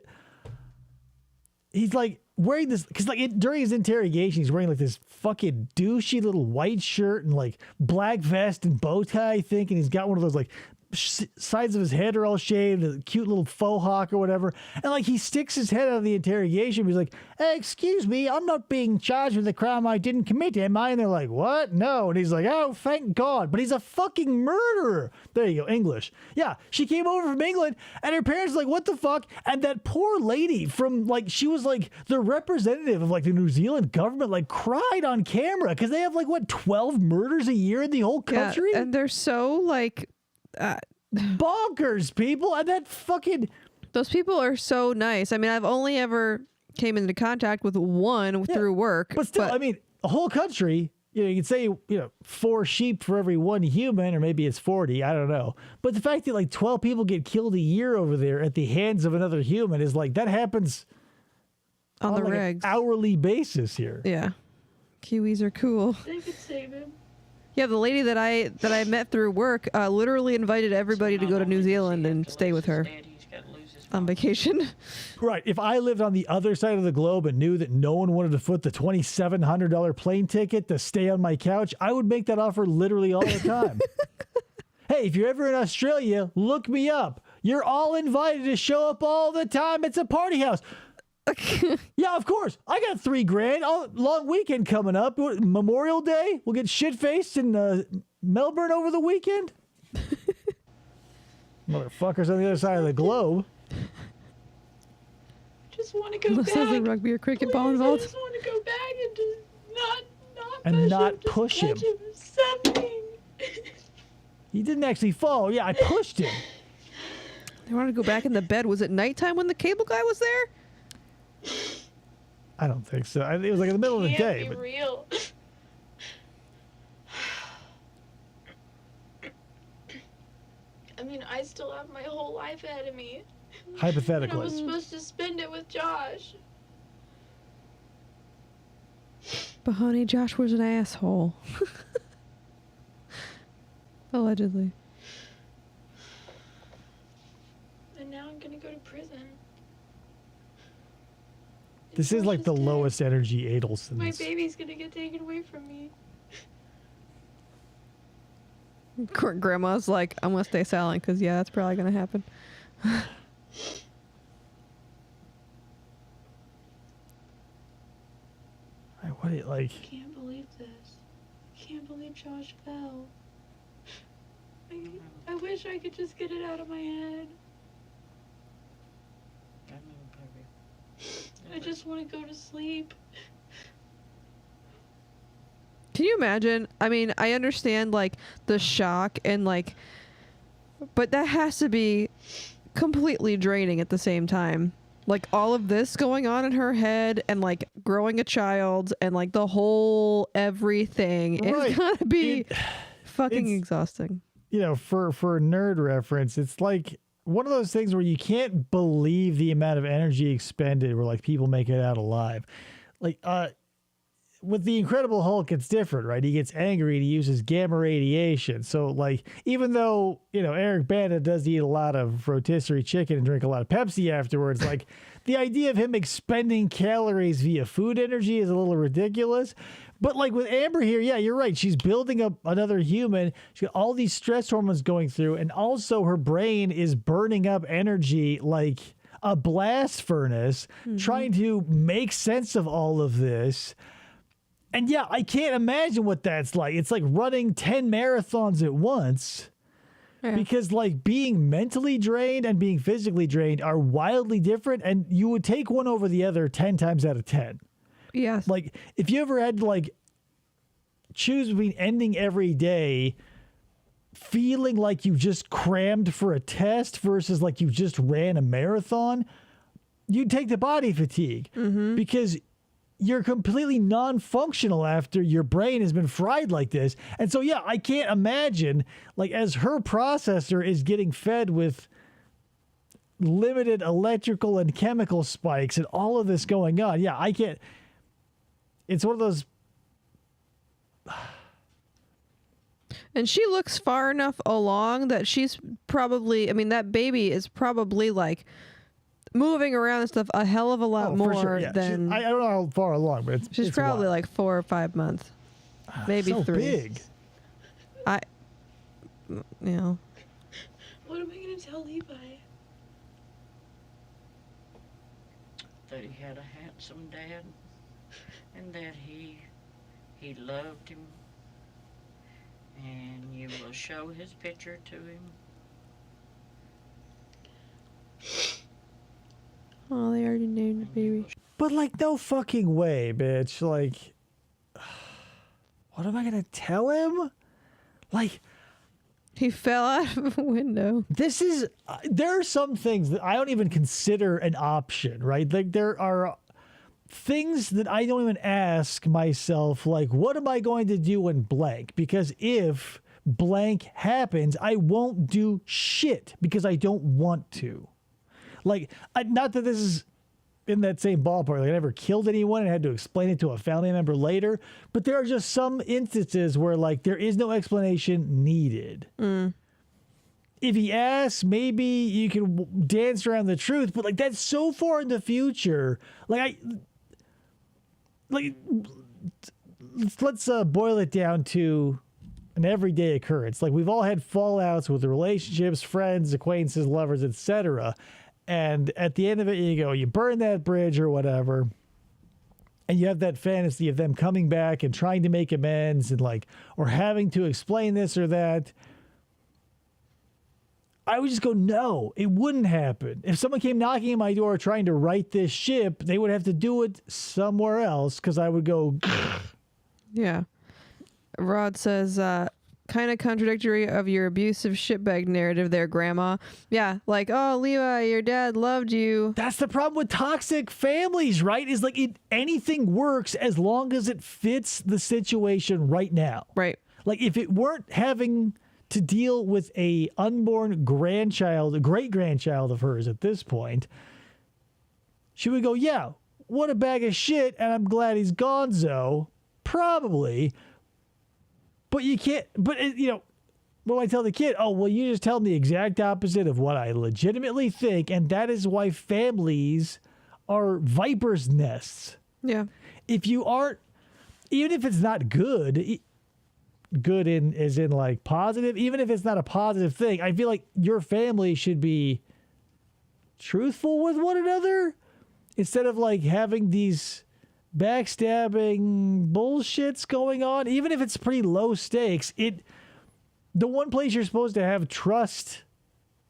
he's like wearing this, because like during his interrogation, he's wearing like this fucking douchey little white shirt and like black vest and bow tie, I think. And he's got one of those like sides of his head are all shaved, a cute little faux hawk or whatever. And like he sticks his head out of the interrogation. He's like, hey, excuse me, I'm not being charged with a crime I didn't commit, am I? And they're like, what? No. And he's like, oh, thank God. But he's a fucking murderer. There you go, English. Yeah, she came over from England and her parents like, what the fuck? And that poor lady from like, she was like the representative of like the New Zealand government, like cried on camera because they have like, what, 12 murders a year in the whole country? Yeah, and they're so like... bonkers, people. And that fucking... Those people are so nice. I mean, I've only ever came into contact with one through work. But still, I mean, a whole country, you know, you could say, you know, 4 sheep for every 1 human, or maybe it's 40, I don't know. But the fact that like 12 people get killed a year over there at the hands of another human is like, that happens on the like regs. an hourly basis here. Yeah. Kiwis are cool. They could save him. Yeah, the lady that I met through work literally invited everybody to go to New Zealand and stay with her on vacation. Right. If I lived on the other side of the globe and knew that no one wanted to foot the $2,700 plane ticket to stay on my couch, I would make that offer literally all the time. Hey, if you're ever in Australia, look me up. You're all invited to show up all the time. It's a party house. Yeah, of course. I got $3,000. Long weekend coming up. Memorial Day. We'll get shit-faced in Melbourne over the weekend. Motherfuckers on the other side of the globe. Just want to go Unless back. there's a rugby or cricket ball Please, I involved. just want to go back and just not And not just push him. touch something. He didn't actually fall. Yeah, I pushed him. They wanted to go back in the bed. Was it nighttime when the cable guy was there? I don't think so. It was like in the middle of the day. Can't be But real. I mean, I still have my whole life ahead of me. And I was hypothetically. supposed to spend it with Josh. But honey, Josh was an asshole. Allegedly. And now I'm gonna go to prison. This is Josh like the dead. lowest energy My Adelsons. baby's gonna get taken away from me. Grandma's like, I'm gonna stay silent because yeah, that's probably gonna happen. What do you like? I can't believe this. I can't believe Josh fell. I wish I could just get it out of my head. I know, baby. I just want to go to sleep. Can you imagine? I mean, I understand like the shock and like, but that has to be completely draining at the same time. Like all of this going on in her head and like growing a child and like the whole everything Right. is gonna be fucking it's- exhausting. You know, for nerd reference, it's like one of those things where you can't believe the amount of energy expended where like people make it out alive. Like with the Incredible Hulk, it's different, right? He gets angry and he uses gamma radiation. So like even though, you know, Eric Bana does eat a lot of rotisserie chicken and drink a lot of Pepsi afterwards, like the idea of him expending calories via food energy is a little ridiculous. But like with Amber here, yeah, you're right. She's building up another human. She's got all these stress hormones going through, and also her brain is burning up energy like a blast furnace, trying to make sense of all of this. And yeah, I can't imagine what that's like. It's like running 10 marathons at once. Yeah. Because like being mentally drained and being physically drained are wildly different, and you would take one over the other 10 times out of 10. Yes. Like if you ever had to like choose between ending every day feeling like you just crammed for a test versus like you just ran a marathon, you'd take the body fatigue because you're completely non-functional after your brain has been fried like this. And so, yeah, I can't imagine like as her processor is getting fed with limited electrical and chemical spikes and all of this going on. Yeah, I can't. It's one of those. And she looks far enough along that she's probably, I mean, that baby is probably like moving around and stuff a hell of a lot Oh, more for sure, yeah. than. I don't know how far along, but She's it's probably wild. like 4 or 5 months. Maybe so 3. big. You know. What am I gonna tell Levi? That he had a handsome dad and that he loved him, and you will show his picture to him. Oh, they already named the baby. But like, no fucking way, bitch. Like, what am I gonna tell him? Like, He fell out of a window. this is there are some things that I don't even consider an option, right? Like there are things that I don't even ask myself, like, what am I going to do when blank? Because if blank happens, I won't do shit because I don't want to. Like, not that this is in that same ballpark. Like, I never killed anyone and had to explain it to a family member later. But there are just some instances where, like, there is no explanation needed. If he asks, maybe you can dance around the truth. But, like, that's so far in the future. Let's boil it down to an everyday occurrence. Like, we've all had fallouts with relationships, friends, acquaintances, lovers, etc. And at the end of it, you burn that bridge or whatever, and you have that fantasy of them coming back and trying to make amends and like, or having to explain this or that. I would just go, no, it wouldn't happen. If someone came knocking at my door trying to right this ship, they would have to do it somewhere else because I would go, Yeah. Rod says, kind of contradictory of your abusive shitbag narrative there, Grandma. Yeah, like, oh, Levi, your dad loved you. that's the problem with toxic families, right? Is like anything works as long as it fits the situation right now. Right. Like if it weren't having to deal with a unborn grandchild, a great-grandchild of hers at this point, she would go, yeah, what a bag of shit, and I'm glad he's gonzo. Probably. But you can't, when I tell the kid, oh, well, you just tell them the exact opposite of what I legitimately think, and that is why families are viper's nests. Yeah. If you aren't, even if it's not good, good as in like positive, even if it's not a positive thing, I feel like your family should be truthful with one another instead of like having these backstabbing bullshits going on. Even if it's pretty low stakes, the one place you're supposed to have trust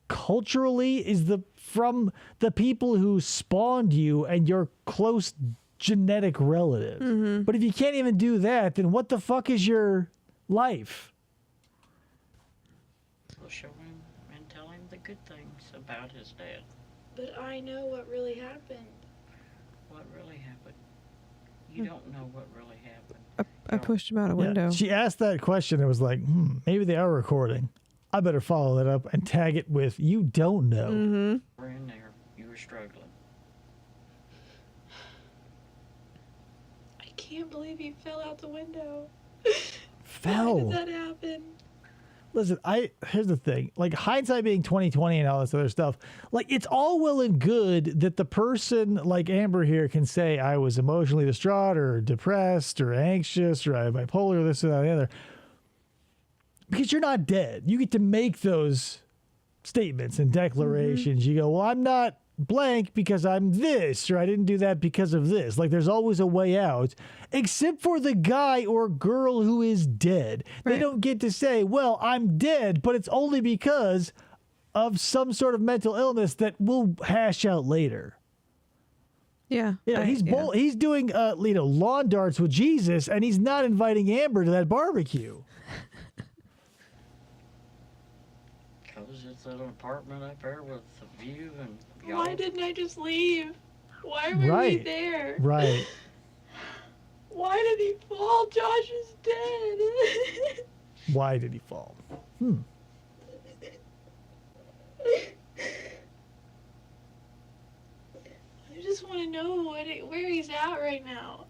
culturally is from the people who spawned you and your close genetic relatives. Mm-hmm. But if you can't even do that, then what the fuck is your life? We'll show him and tell him the good things about his dad. But I know what really happened. What really happened? You don't know what really happened. I pushed him out a window. Yeah, she asked that question. It was like, maybe they are recording. I better follow that up and tag it with, you don't know. Mm-hmm. We're in there. You were struggling. I can't believe you fell out the window. Fell. Why did that happen? Listen, here's the thing. Like hindsight being 20/20 and all this other stuff. Like it's all well and good that the person like Amber here can say I was emotionally distraught or depressed or anxious or I have bipolar or this or that or the other. Because you're not dead. You get to make those statements and declarations. You go, well, I'm not blank because I'm this, or I didn't do that because of this. Like there's always a way out, except for the guy or girl who is dead. They don't get to say, well, I'm dead, but it's only because of some sort of mental illness that we'll hash out later. Yeah. Yeah, he's doing lawn darts with Jesus, and he's not inviting Amber to that barbecue. Because it's an apartment up there with a view and Why didn't I just leave? Why were we there? Right. Why did he fall? Josh is dead. Why did he fall? I just want to know where he's at right now.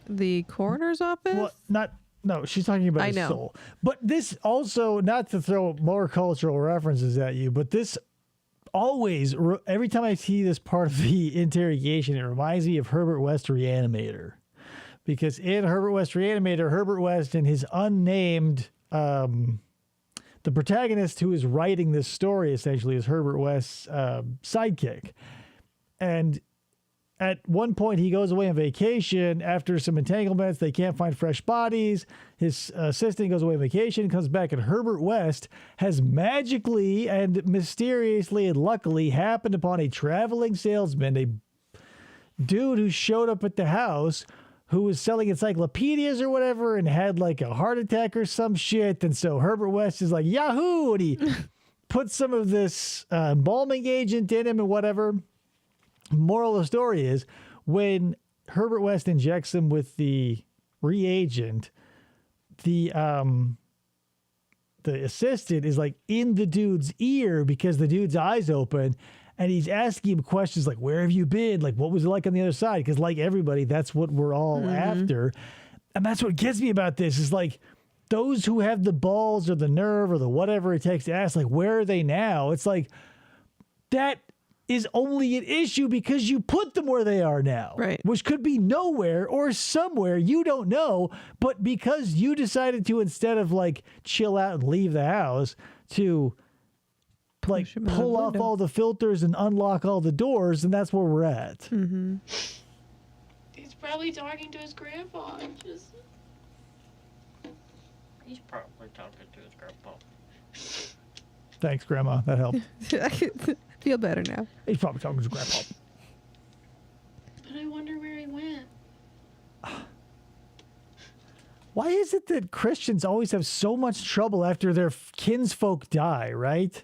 The coroner's office? Well, no, she's talking about his soul. But this also, not to throw more cultural references at you, but this always, every time I see this part of the interrogation, it reminds me of Herbert West Reanimator. Because in Herbert West Reanimator, Herbert West and his unnamed, the protagonist who is writing this story essentially is Herbert West's sidekick. And at one point, he goes away on vacation after some entanglements. They can't find fresh bodies. His assistant goes away on vacation, comes back, and Herbert West has magically and mysteriously and luckily happened upon a traveling salesman, a dude who showed up at the house who was selling encyclopedias or whatever and had like a heart attack or some shit. And so Herbert West is like, Yahoo! And he puts some of this embalming agent in him and whatever. Moral of the story is when Herbert West injects him with the reagent, the assistant is like in the dude's ear because the dude's eyes open and he's asking him questions like, where have you been? Like, what was it like on the other side? Because like everybody, that's what we're all after. And that's what gets me about this is like those who have the balls or the nerve or the whatever it takes to ask, like, where are they now? It's like that is only an issue because you put them where they are now. Right. Which could be nowhere or somewhere, you don't know, but because you decided to, instead of like chill out and leave the house, to like pull off all the filters and unlock all the doors, and that's where we're at. Mm-hmm. He's probably talking to his grandpa. He's probably talking to his grandpa. Thanks, Grandma. That helped. I feel better now. He's probably talking to Grandpa. But I wonder where he went. Why is it that Christians always have so much trouble after their kinsfolk die, right?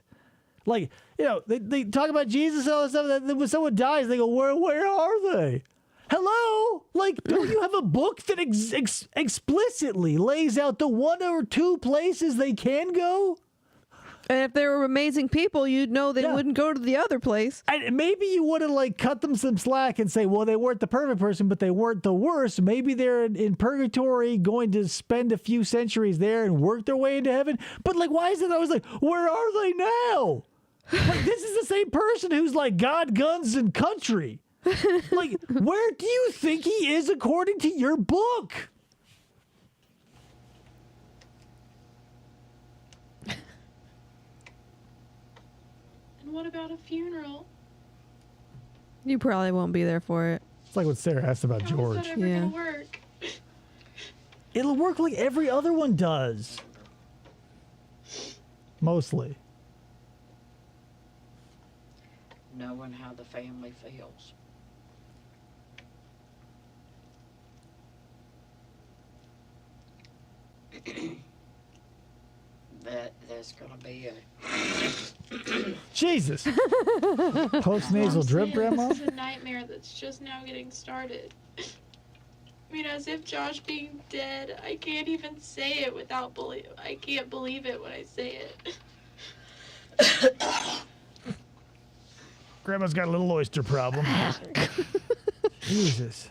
Like, you know, they talk about Jesus and all that stuff. That when someone dies, they go, where are they? Hello? Like, don't you have a book that explicitly lays out the 1 or 2 places they can go? And if they were amazing people, you'd know they Yeah. wouldn't go to the other place. And maybe you would have like cut them some slack and say, well, they weren't the perfect person, but they weren't the worst. Maybe they're in purgatory, going to spend a few centuries there and work their way into heaven. But like, why is it always like, where are they now? Like, this is the same person who's like God, guns, and country. Like, where do you think he is according to your book? And what about a funeral? You probably won't be there for it. It's like what Sarah asked about How George. is that ever Yeah. gonna work? It'll work like every other one does. Mostly. Knowing how the family feels. That's gonna be a Jesus. Post-nasal drip, Saying Grandma? This is a nightmare that's just now getting started. I mean, as if Josh being dead, I can't even say it without I can't believe it when I say it. Grandma's got a little oyster problem. Jesus.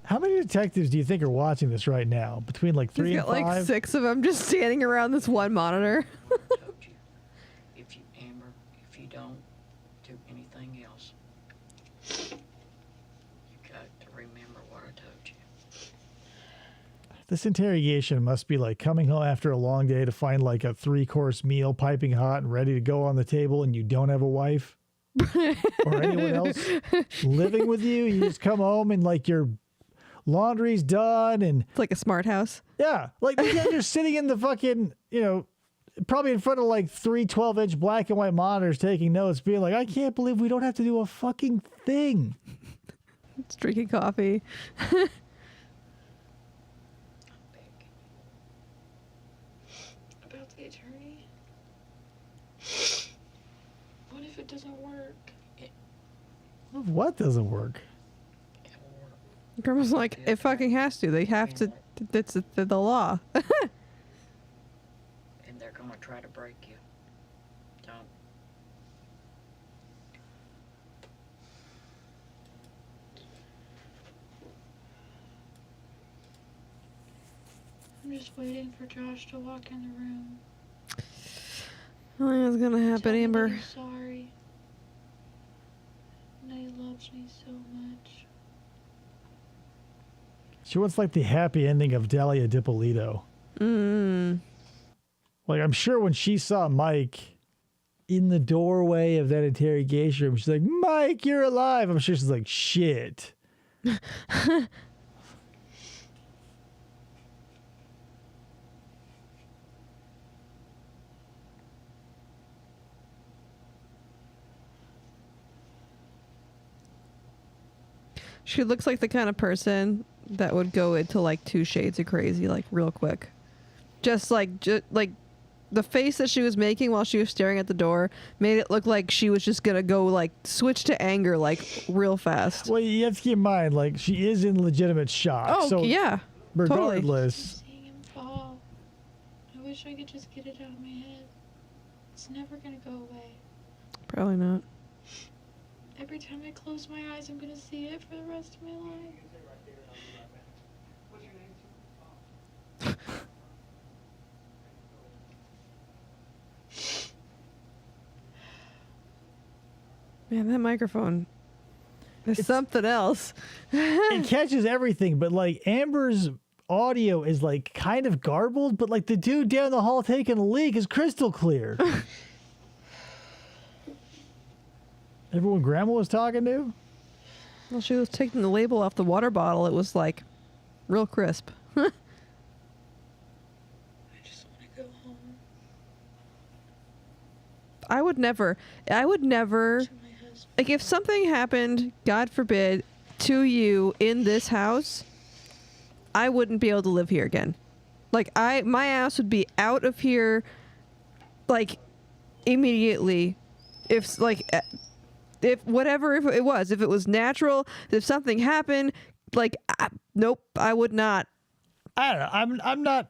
How many detectives do you think are watching this right now? Between like 3 He's and got 5? like 6 of them just standing around this one monitor. told you. If you, Amber, if you don't do anything else, you got to remember what I told you. This interrogation must be like coming home after a long day to find like a 3-course meal piping hot and ready to go on the table, and you don't have a wife or anyone else living with you. You just come home and like your laundry's done, and It's like a smart house. yeah, like you're sitting in the fucking, you know, probably in front of like 3 12-inch black and white monitors taking notes, being like, I can't believe we don't have to do a fucking thing. It's drinking coffee. Big. About the attorney? What if it doesn't work? What doesn't work? It'll work. Grandma's like, it fucking has to. They have to. That's the law. And they're gonna try to break you. Don't. I'm just waiting for Josh to walk in the room. I think it's gonna happen, Tell me that Amber. he's sorry. And that he loves me so much. She wants like the happy ending of Dahlia Dippolito. Like, I'm sure when she saw Mike in the doorway of that interrogation room, she's like, Mike, you're alive. I'm sure she's like, shit. She looks like the kind of person that would go into like 2 shades of crazy, like real quick. Just like the face that she was making while she was staring at the door made it look like she was just gonna go like switch to anger like real fast. Well, you have to keep in mind, like, she is in legitimate shock. Oh so yeah, totally. regardless, Seeing him fall. I wish I could just get it out of my head. It's never gonna go away. Probably not. Every time I close my eyes, I'm gonna see it for the rest of my life. Man, that microphone is something else. it catches everything, but like Amber's audio is like kind of garbled, but like the dude down the hall taking a leak is crystal clear. Everyone Grandma was talking to? Well, she was taking the label off the water bottle. It was like real crisp. I just want to go home I would never, to my husband. like if something happened, God forbid, to you in this house, I wouldn't be able to live here again. Like my ass would be out of here, like immediately. If it was natural, if something happened, like nope, I would not. I don't know. I'm not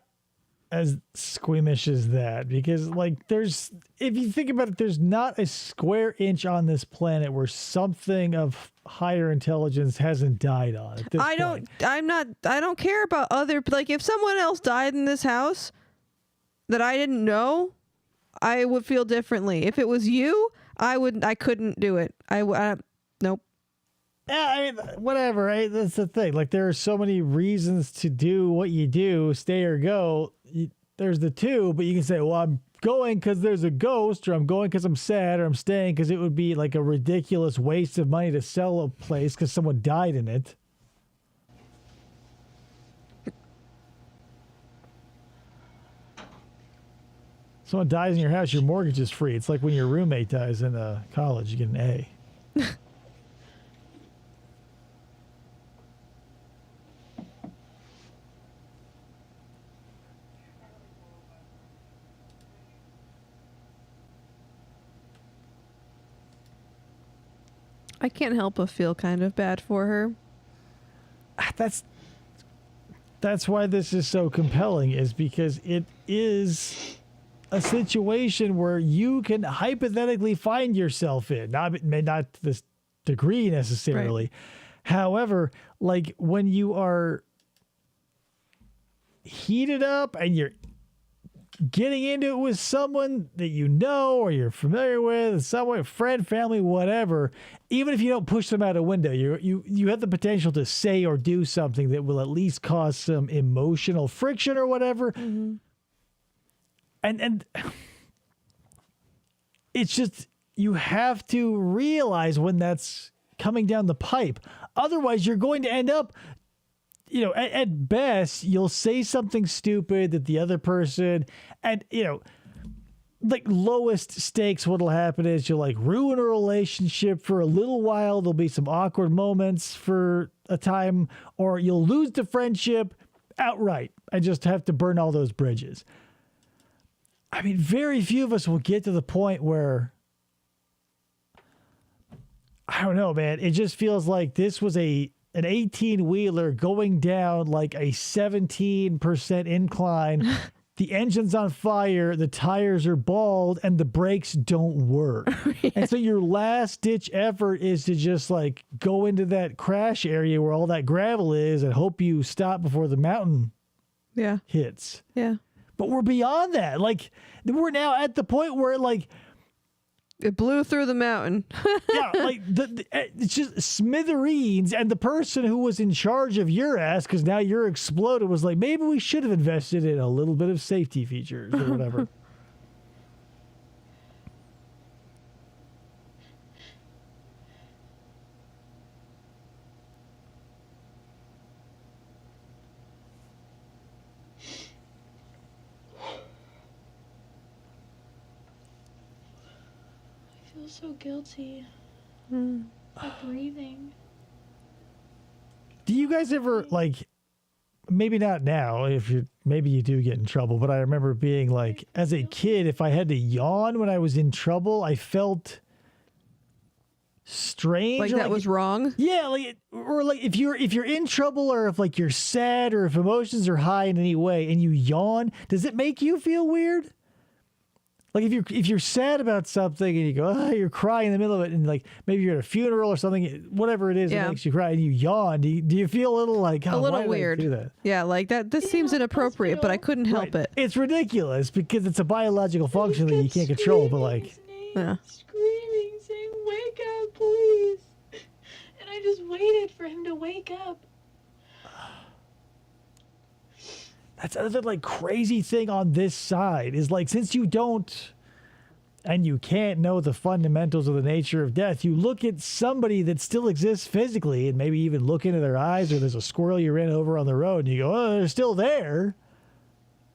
as squeamish as that because, like, if you think about it, there's not a square inch on this planet where something of higher intelligence hasn't died on. At this point. I don't care about like if someone else died in this house that I didn't know, I would feel differently. If it was you, I couldn't do it. Nope. Yeah, I mean, whatever, right? That's the thing. Like, there are so many reasons to do what you do, stay or go. There's the two, but you can say, well, I'm going because there's a ghost, or I'm going because I'm sad, or I'm staying because it would be like a ridiculous waste of money to sell a place because someone died in it. Someone dies in your house, your mortgage is free. It's like when your roommate dies in college, you get an A. I can't help but feel kind of bad for her. That's why this is so compelling, is because it is a situation where you can hypothetically find yourself in. Not to this degree necessarily. Right. However, like when you are heated up and you're getting into it with someone that you know or you're familiar with, someone, friend, family, whatever, even if you don't push them out a window, you have the potential to say or do something that will at least cause some emotional friction or whatever. Mm-hmm. And it's just, you have to realize when that's coming down the pipe. Otherwise, you're going to end up, at best, you'll say something stupid that the other person, and, like lowest stakes, what'll happen is you'll like ruin a relationship for a little while. There'll be some awkward moments for a time, or you'll lose the friendship outright and just have to burn all those bridges. I mean, very few of us will get to the point where, I don't know, man. It just feels like this was an 18-wheeler going down like a 17% incline. The engine's on fire, the tires are bald, and the brakes don't work. Yeah. And so your last-ditch effort is to just like go into that crash area where all that gravel is and hope you stop before the mountain hits. Yeah. But we're beyond that. Like, we're now at the point where, like, it blew through the mountain. Yeah, like, it's just smithereens. And the person who was in charge of your ass, because now you're exploded, was like, maybe we should have invested in a little bit of safety features or whatever. So guilty. For breathing. Do you guys ever, like, maybe not now, maybe you do get in trouble, but I remember being like, as a kid, if I had to yawn when I was in trouble, I felt strange. Like that was wrong? Yeah, or if you're in trouble, or if like you're sad, or if emotions are high in any way and you yawn, does it make you feel weird? Like if you're sad about something and you go, you're crying in the middle of it, and like maybe you're at a funeral or something, whatever it is that makes you cry, and you yawn, do you feel a little like, a little weird? Do that? Yeah, like that. This seems inappropriate, but I couldn't help it. It's ridiculous because it's a biological function that you can't control. But like, screaming, saying, "Wake up, please!" And I just waited for him to wake up. That's another like crazy thing on this side is like, since you don't, and you can't know the fundamentals of the nature of death, you look at somebody that still exists physically and maybe even look into their eyes, or there's a squirrel you ran over on the road and you go, oh, they're still there.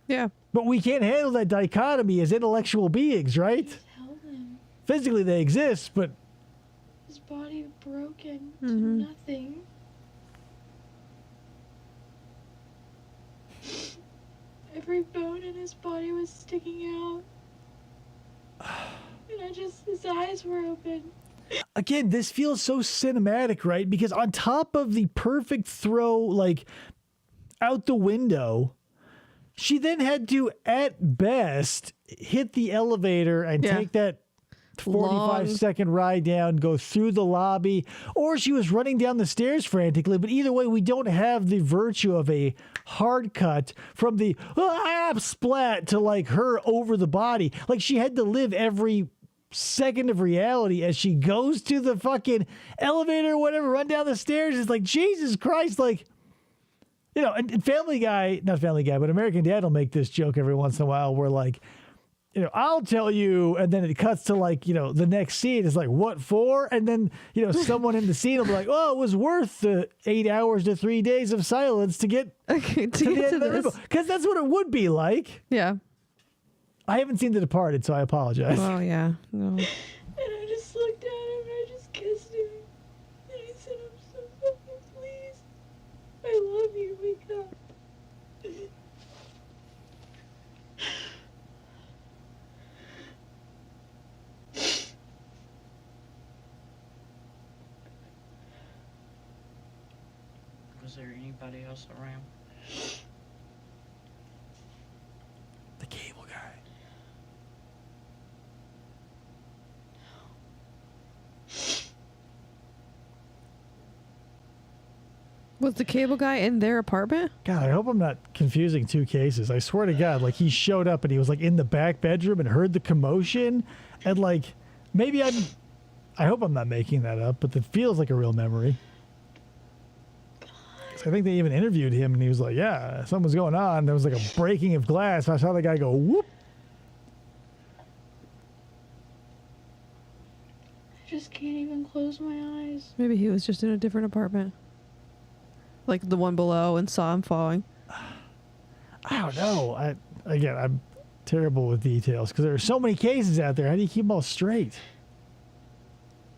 Yeah. But we can't handle that dichotomy as intellectual beings, right? Just held him. Physically they exist, but His body broken to Mhm. nothing. Every bone in his body was sticking out. And his eyes were open. again, this feels so cinematic, right? Because on top of the perfect throw, like out the window, she then had to, at best, hit the elevator and Yeah. take that 45-second Long. ride down, go through the lobby, or she was running down the stairs frantically. But either way, we don't have the virtue of a hard cut from the splat to like her over the body. Like she had to live every second of reality as she goes to the fucking elevator or whatever, run down the stairs. It's like, Jesus Christ, like, you know, and Family Guy, not Family Guy, but American Dad will make this joke every once in a while where like, you know, I'll tell you, and then it cuts to like, you know, the next scene is like, what for? And then, you know, someone in the scene will be like, oh, it was worth the 8 hours to 3 days of silence to get Okay, to the end of the this. because that's what it would be like. Yeah. I haven't seen The Departed, so I apologize. Oh yeah. No. And I just looked at him and I just kissed him. And I said, I'm so fucking pleased. I love you, wake up. Was there anybody else around? The cable guy. Was the cable guy in their apartment? God, I hope I'm not confusing two cases. I swear to God, like he showed up and he was like in the back bedroom and heard the commotion, and like maybe I hope I'm not making that up, but it feels like a real memory. 'Cause I think they even interviewed him and he was like, yeah, something was going on. There was like a breaking of glass. I saw the guy go whoop. I just can't even close my eyes. Maybe he was just in a different apartment. Like the one below and saw him falling. I don't know. I'm terrible with details because there are so many cases out there. How do you keep them all straight?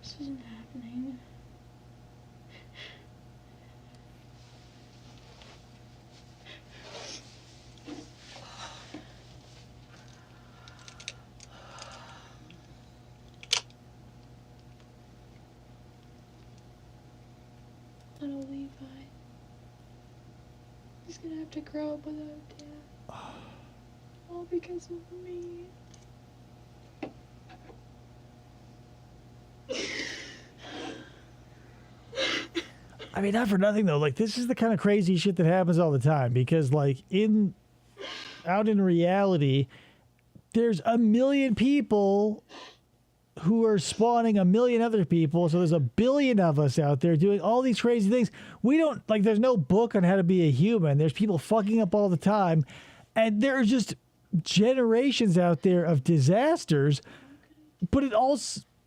This isn't happening. Little Levi. He's gonna have to grow up without Dad. All because of me. I mean, not for nothing though. Like this is the kind of crazy shit that happens all the time because like out in reality, there's a million people who are spawning a million other people. So there's a billion of us out there doing all these crazy things. We don't like, there's no book on how to be a human. There's people fucking up all the time. And there are just generations out there of disasters, but it all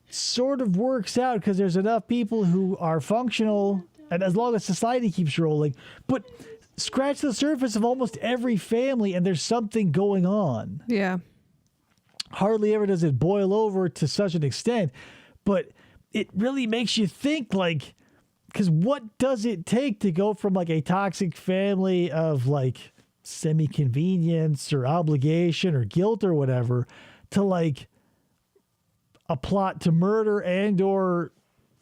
sort of works out because there's enough people who are functional, and as long as society keeps rolling. But scratch the surface of almost every family and there's something going on. Yeah. Hardly ever does it boil over to such an extent, but it really makes you think, like, because what does it take to go from like a toxic family of like semi-convenience or obligation or guilt or whatever to like a plot to murder and or,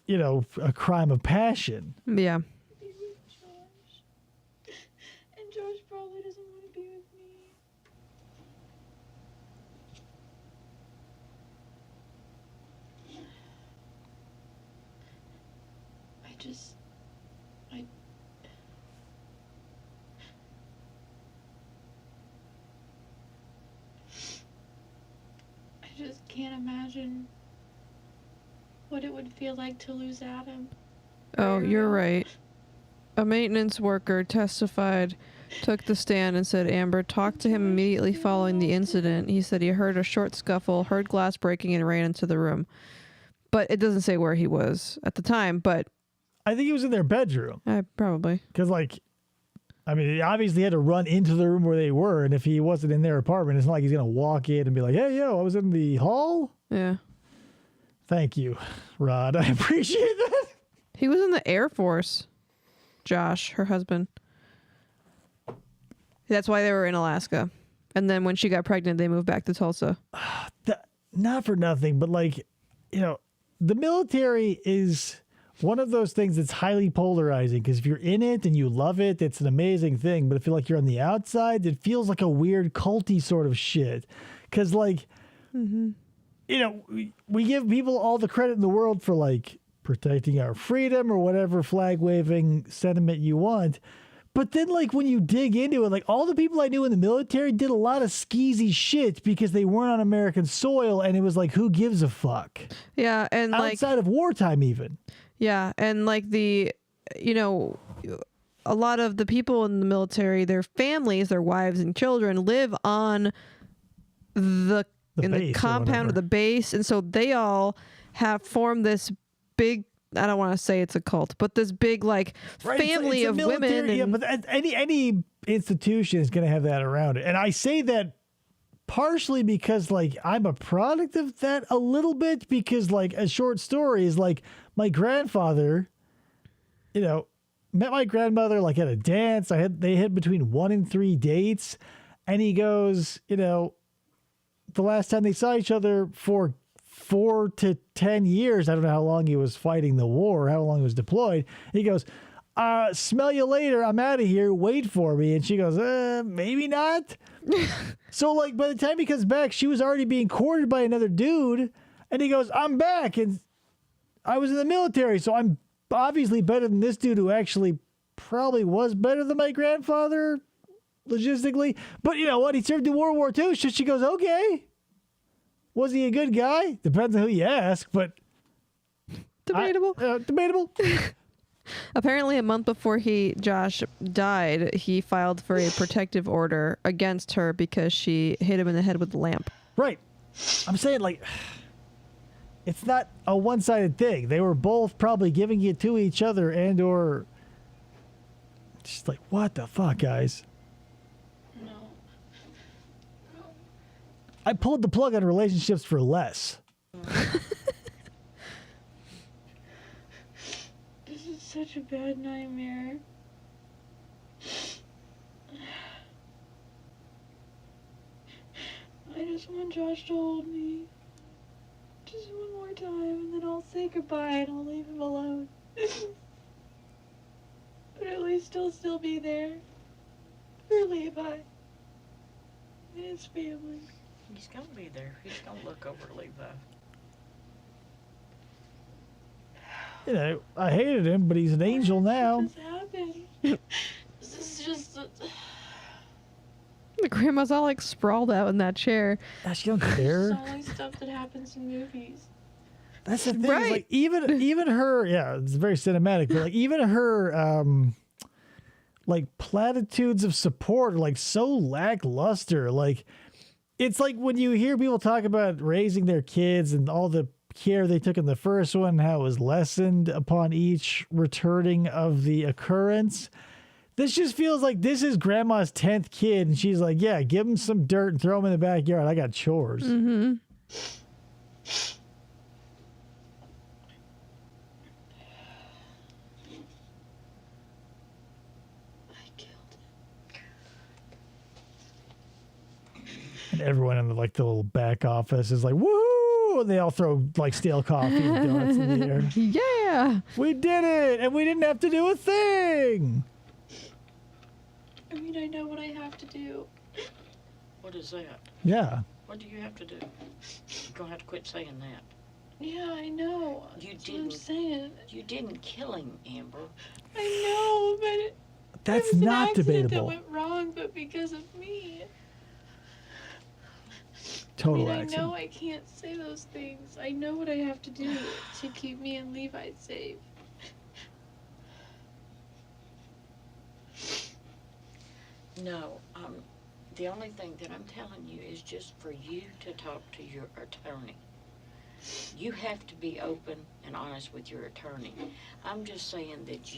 you know, a crime of passion? Yeah. Be with Josh. And Josh probably doesn't want to be with me. I just can't imagine what it would feel like to lose Adam. Oh, you're right. A maintenance worker testified took the stand and said Amber talked to him immediately following the incident. He said he heard a short scuffle, heard glass breaking, and ran into the room. But it doesn't say where he was at the time, but... I think he was in their bedroom. Probably. Because, I mean, he obviously had to run into the room where they were, and if he wasn't in their apartment, it's not like he's going to walk in and be like, hey, yo, I was in the hall? Yeah. Thank you, Rod. I appreciate that. He was in the Air Force, Josh, her husband. That's why they were in Alaska. And then when she got pregnant, they moved back to Tulsa. Not for nothing, but the military is one of those things that's highly polarizing, because if you're in it and you love it, it's an amazing thing. But if you're on the outside, it feels like a weird culty sort of shit. Because we give people all the credit in the world for protecting our freedom or whatever flag waving sentiment you want. But then when you dig into it, all the people I knew in the military did a lot of skeezy shit because they weren't on American soil, and it was who gives a fuck? Yeah, and outside of wartime even. Yeah, and a lot of the people in the military, their families, their wives and children live on the compound of the base, and so they all have formed this big, I don't want to say it's a cult, but this big family of women. Yeah, but any institution is going to have that around it. And I say that partially because I'm a product of that a little bit, because a short story is my grandfather, met my grandmother at a dance. They had between 1 and 3 dates, and he goes, the last time they saw each other for 4 to 10 years, I don't know how long he was fighting the war, how long he was deployed. He goes, smell you later. I'm out of here. Wait for me. And she goes, maybe not. So by the time he comes back, she was already being courted by another dude. And he goes, I'm back. And I was in the military, so I'm obviously better than this dude who actually probably was better than my grandfather logistically. But you know what? He served in World War II. So she goes, okay. Was he a good guy? Depends on who you ask, but debatable. Debatable. Apparently, a month before Josh died, he filed for a protective order against her because she hit him in the head with a lamp. Right. I'm saying it's not a one-sided thing. They were both probably giving it to each other, and or just what the fuck, guys? I pulled the plug on relationships for less. This is such a bad nightmare. I just want Josh to hold me. Just one more time, and then I'll say goodbye and I'll leave him alone. But at least he'll still be there for Levi and his family. He's gonna be there. He's gonna look over Levi. I hated him, but he's an angel now. This happened. This is just. The grandma's all sprawled out in that chair. She don't care. It's only stuff that happens in movies. That's the thing. Right. Even her, yeah, it's very cinematic, but even her, platitudes of support are so lackluster. It's when you hear people talk about raising their kids and all the care they took in the first one, how it was lessened upon each returning of the occurrence. This just feels like this is grandma's 10th kid, and she's like, yeah, give him some dirt and throw him in the backyard. I got chores. Mm-hmm. I killed him. And everyone in the little back office is like, woohoo! And they all throw stale coffee and donuts in the air. Yeah! We did it! And we didn't have to do a thing! I mean, I know what I have to do. What is that? Yeah. What do you have to do? You're gonna have to quit saying that. Yeah, I know. That's what I'm saying. You didn't kill him, Amber. I know, but That's it was not an accident debatable. that went wrong, but because of me. Total I accident. know I can't say those things. I know what I have to do to keep me and Levi safe. No, the only thing that I'm telling you is just for you to talk to your attorney. You have to be open and honest with your attorney. I'm just saying that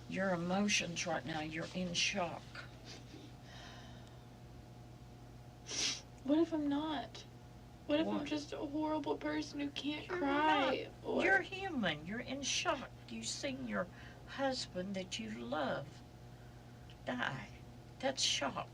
your emotions right now, you're in shock. What if I'm not? What if I'm What? just a horrible person who can't You're cry? Or You're human. You're in shock. You've seen your husband that you love die. That's shock.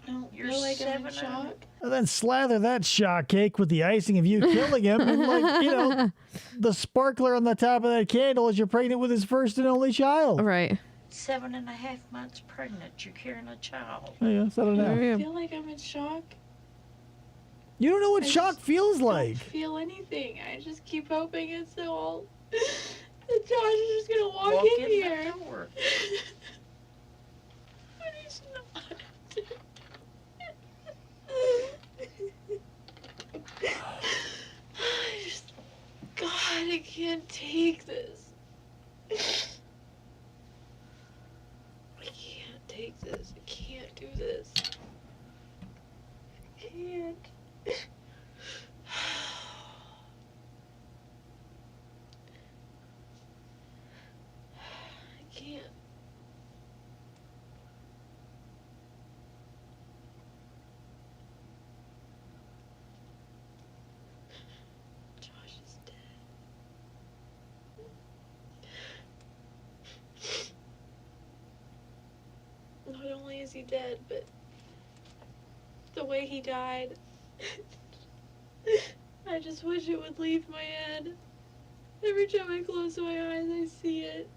I don't You're feel like I'm 7 in shock. And then slather that shock cake with the icing of you killing him, and like, you know, the sparkler on the top of that candle as you're pregnant with his first and only child. Right. 7.5 months pregnant. You're carrying a child. Oh, yeah, settle There down. you I go. feel like I'm in shock. You don't know what I shock just feels don't like. feel anything. I just keep hoping it's all. that Josh is just gonna walk in the here. door. But he's not. I just, God, I can't take this. I can't take this. I can't do this. I can't. I can't. Josh is dead. Not only is he dead, but the way he died, I just wish it would leave my head. Every time I close my eyes, I see it.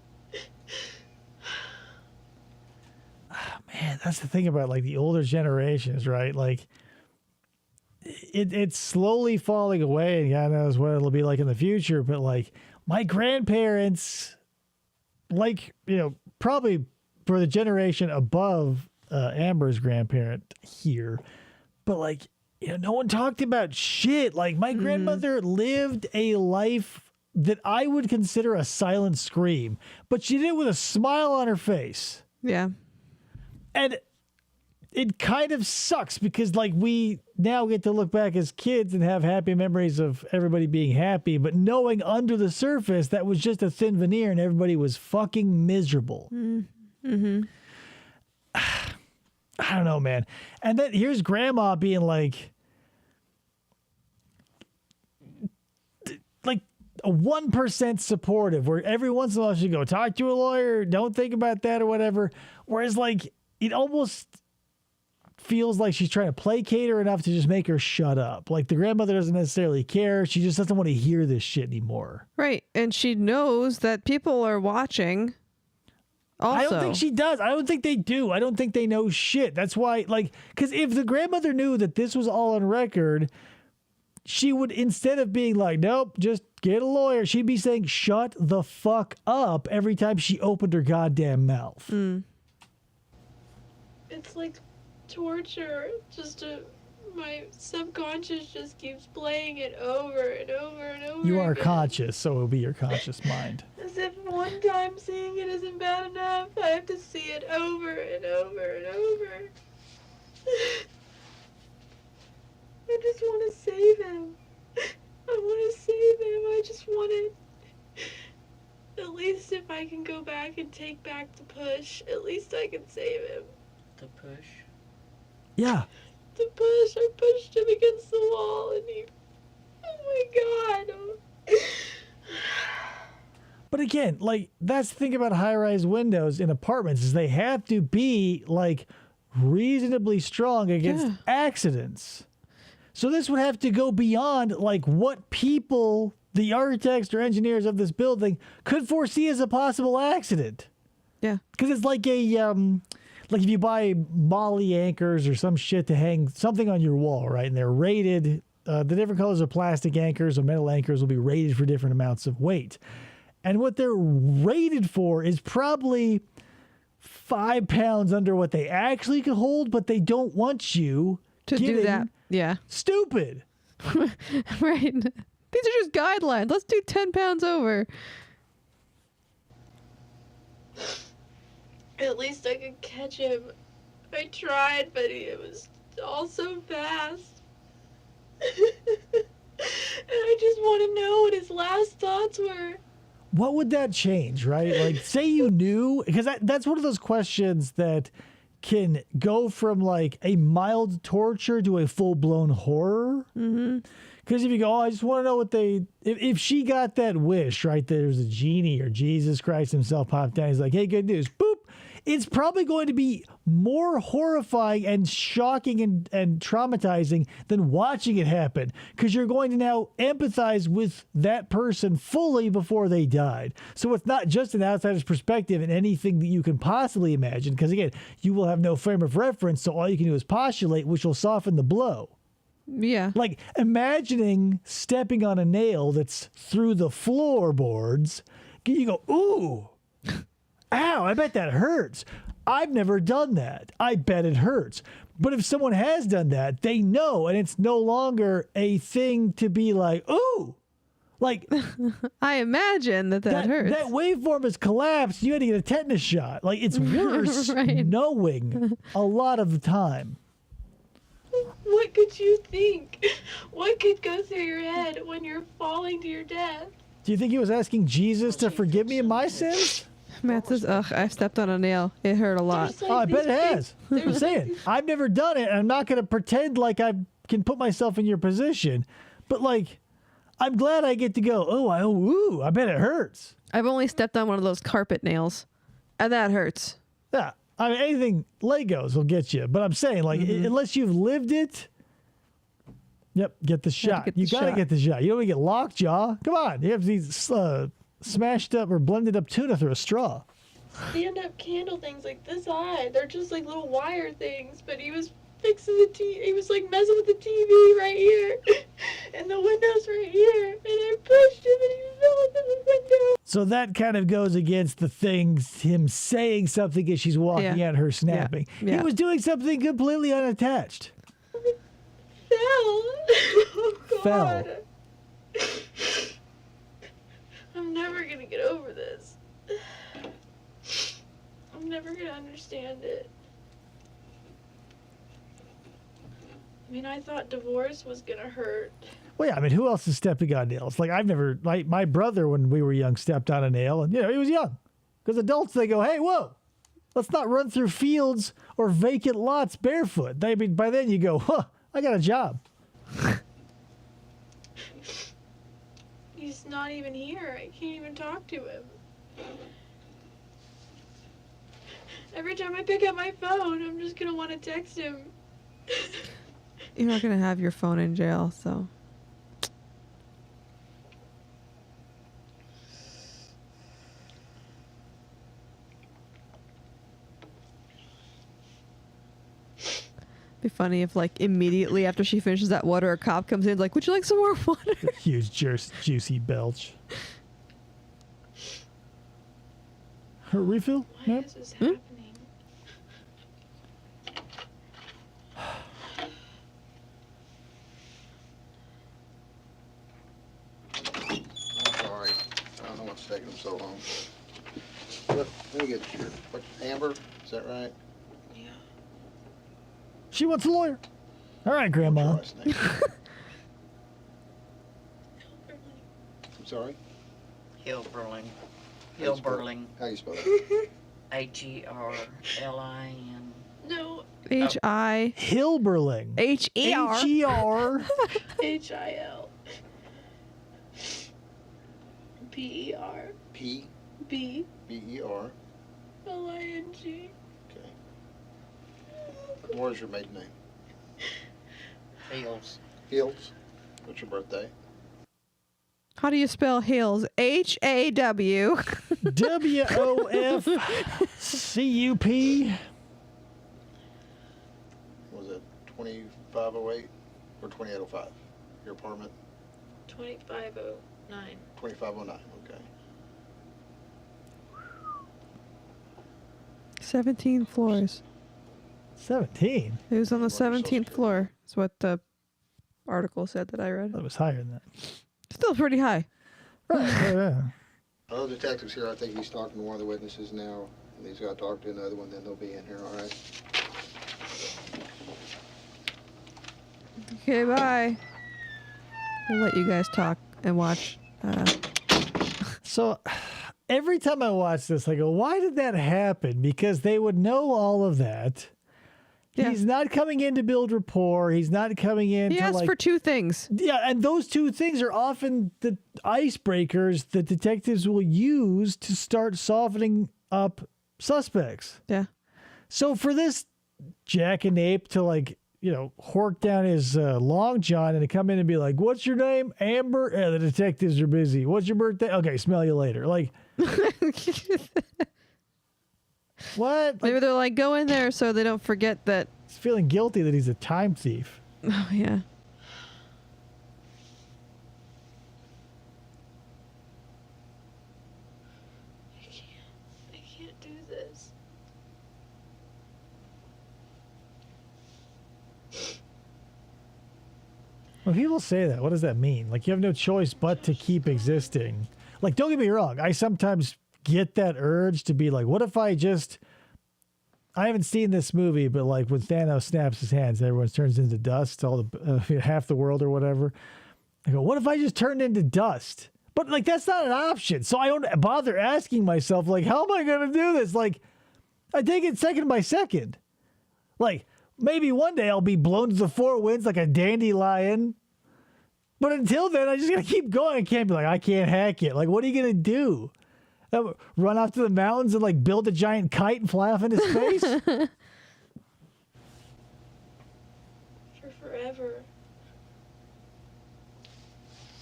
Man, that's the thing about like the older generations, right? Like it's slowly falling away, and God knows what it'll be like in the future. But like my grandparents, like, you know, probably for the generation above Amber's grandparent here, but like, you know, no one talked about shit. Like my grandmother lived a life that I would consider a silent scream, but she did it with a smile on her face. Yeah. And it kind of sucks because like we now get to look back as kids and have happy memories of everybody being happy, but knowing under the surface that was just a thin veneer and everybody was fucking miserable. Mm-hmm. I don't know, man. And then here's grandma being like a 1% supportive, where every once in a while she'd go, talk to a lawyer, don't think about that or whatever. Whereas like it almost feels like she's trying to placate her enough to just make her shut up. Like the grandmother doesn't necessarily care. She just doesn't want to hear this shit anymore. Right. And she knows that people are watching. Also. I don't think she does. I don't think they do. I don't think they know shit. That's why, like, because if the grandmother knew that this was all on record, she would, instead of being like, nope, just get a lawyer, she'd be saying, shut the fuck up every time she opened her goddamn mouth. It's like torture. My subconscious just keeps playing it over and over and over. You are again. conscious, so it'll be your conscious mind. As if one time seeing it isn't bad enough, I have to see it over and over and over. I just want to save him. I want to save him. I just want to. At least if I can go back and take back the push, at least I can save him. The push. Yeah. The push. I pushed him against the wall and he. Oh my god. But again, like, that's the thing about high-rise windows in apartments is they have to be, like, reasonably strong against accidents. So this would have to go beyond, like, what people, the architects or engineers of this building, could foresee as a possible accident. Yeah. Because it's like a, like if you buy molly anchors or some shit to hang something on your wall, right? And they're rated, the different colors of plastic anchors or metal anchors will be rated for different amounts of weight. And what they're rated for is probably 5 pounds under what they actually can hold, but they don't want you to do that. Yeah. Stupid. Right. These are just guidelines. Let's do 10 pounds over. At least I could catch him. I tried, but it was all so fast. And I just want to know what his last thoughts were. What would that change, right? Like, say you knew, because that's one of those questions that can go from like a mild torture to a full-blown horror. Mm-hmm. Because if you go, oh, I just want to know what if she got that wish, right? There's a genie or Jesus Christ himself popped down. He's like, hey, good news. Boop. It's probably going to be more horrifying and shocking and traumatizing than watching it happen. Because you're going to now empathize with that person fully before they died. So it's not just an outsider's perspective in anything that you can possibly imagine. Because again, you will have no frame of reference. So all you can do is postulate, which will soften the blow. Yeah. Like imagining stepping on a nail that's through the floorboards, you go, ooh, ow, I bet that hurts. I've never done that. I bet it hurts. But if someone has done that, they know, and it's no longer a thing to be like, ooh. Like, I imagine that hurts. That waveform has collapsed. You had to get a tetanus shot. Like, it's worse Right. knowing a lot of the time. What could you think? What could go through your head when you're falling to your death? Do you think he was asking Jesus to forgive me of my sins? Matt says, ugh, I stepped on a nail. It hurt a lot. There's like Oh, I bet these it big- has. I'm saying, I've never done it, and I'm not going to pretend like I can put myself in your position. But, like, I'm glad I get to go, ooh, I bet it hurts. I've only stepped on one of those carpet nails, and that hurts. Yeah. I mean, anything Legos will get you. But I'm saying, like, unless you've lived it, yep, get the shot. You got to get the shot. You don't want to get lockjaw. Come on. You have these smashed up or blended up tuna through a straw. Stand-up candle things like this high. They're just like little wire things, but he was fixing the TV. He was like messing with the TV right here, and the windows right here, and I pushed him, and he fell into the window. So that kind of goes against the things, him saying something as she's walking at her snapping. Yeah. He was doing something completely unattached. Fell. Oh, God. Fell. I'm never gonna get over this. I'm never gonna understand it. I mean, I thought divorce was gonna hurt. Well, yeah, I mean, who else is stepping on nails? Like, I've never, like, my brother, when we were young, stepped on a nail, and, he was young. Because adults, they go, hey, whoa, let's not run through fields or vacant lots barefoot. I mean, by then you go, I got a job. He's not even here. I can't even talk to him. Every time I pick up my phone, I'm just gonna want to text him. You're not going to have your phone in jail, so. Be funny if, like, immediately after she finishes that water, a cop comes in like, would you like some more water? Huge, juicy belch. Her refill? Why Nope. is this happening? I'm sorry. I don't know what's taking them so long. Let me get your, Amber, is that right? Yeah. She wants a lawyer. All right, Grandma. What's your last name? I'm sorry? Hilberling. Hilberling. How you spell that? H-E-R-L-I-N. No, H-I. Hilberling. H-E-R. H-E-R. H-I-L. P-E-R. P B. B-E-R. L-I-N-G. Okay. What is your maiden name? Hills. Hills. What's your birthday? How do you spell Hills? H-A-W. W-O-F-C-U-P. Was it 2508 or 2805? Your apartment? 2509. 2509, okay. 17 floors. 17. It was on the Social 17th Security. floor. That's what the article said that I read. That was higher than that. Still pretty high. Right. Yeah. Other detectives here, I think he's talking to one of the witnesses now. And he's got to talk to another one, then they'll be in here, all right? Okay, bye. We'll let you guys talk and watch. So every time I watch this, I go, why did that happen? Because they would know all of that. Yeah. He's not coming in to build rapport. He's not coming in He to asked for two things. Yeah, and those two things are often the icebreakers that detectives will use to start softening up suspects. Yeah. So for this jackanape to hork down his long john and to come in and be like, "What's your name, Amber?" Yeah, the detectives are busy. What's your birthday? Okay, smell you later. Like, what? Maybe they're like, go in there so they don't forget that. He's feeling guilty that he's a time thief. Oh, yeah. I can't do this. When people say that, what does that mean? Like, you have no choice but to keep existing. Like, don't get me wrong. I sometimes get that urge to be like, what if I haven't seen this movie, but like when Thanos snaps his hands, everyone turns into dust, all the half the world or whatever. I go, what if I just turned into dust? But like, that's not an option. So I don't bother asking myself, like, how am I going to do this? Like, I take it second by second. Like, maybe one day I'll be blown to the four winds like a dandelion. But until then, I just got to keep going. I can't be like, I can't hack it. Like, what are you going to do? Run off to the mountains and like build a giant kite and fly off into space? For forever.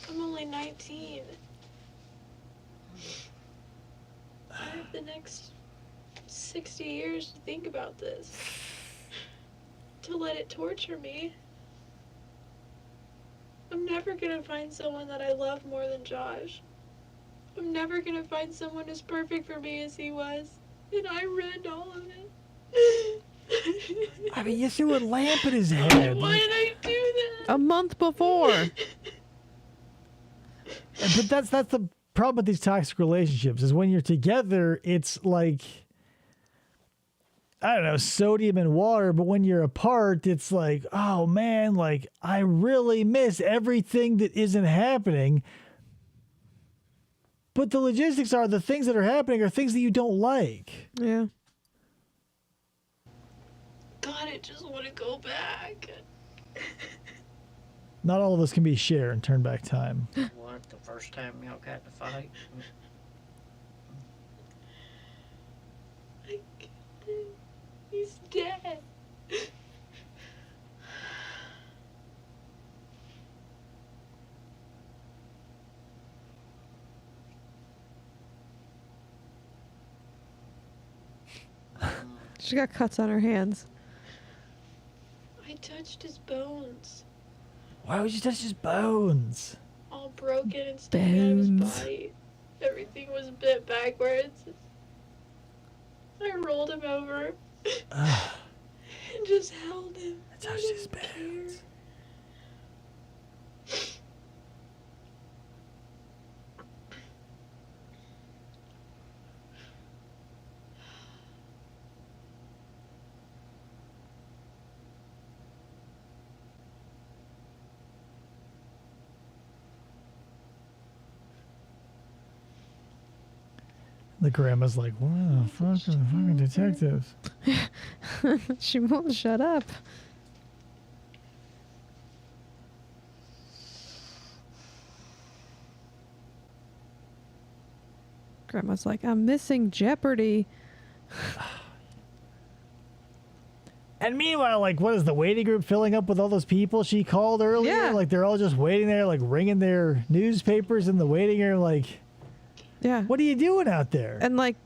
I'm only 19. I have the next 60 years to think about this. To let it torture me. I'm never gonna find someone that I love more than Josh. I'm never gonna find someone as perfect for me as he was. And I ruined all of it. I mean, you threw a lamp in his head. Why did I do that? A month before. But that's the problem with these toxic relationships is when you're together, it's like, I don't know, sodium and water. But when you're apart, it's like, oh man, like I really miss everything that isn't happening. But the logistics are the things that are happening are things that you don't like. Yeah. God, I just want to go back. Not all of us can be Cher and turn back time. What, the first time y'all got to fight? I can't. He's dead. She got cuts on her hands. I touched his bones. Why would you touch his bones? All broken and sticking out of his Bones. body. Everything was bent backwards. I rolled him over and just held him. I touched his bones. The grandma's like, what the fuck are the fucking detectives? She won't shut up. Grandma's like, I'm missing Jeopardy. And meanwhile, like, what is the waiting group filling up with all those people she called earlier? Yeah. Like, they're all just waiting there, like, ringing their newspapers in the waiting room. Like, Yeah. what are you doing out there? And like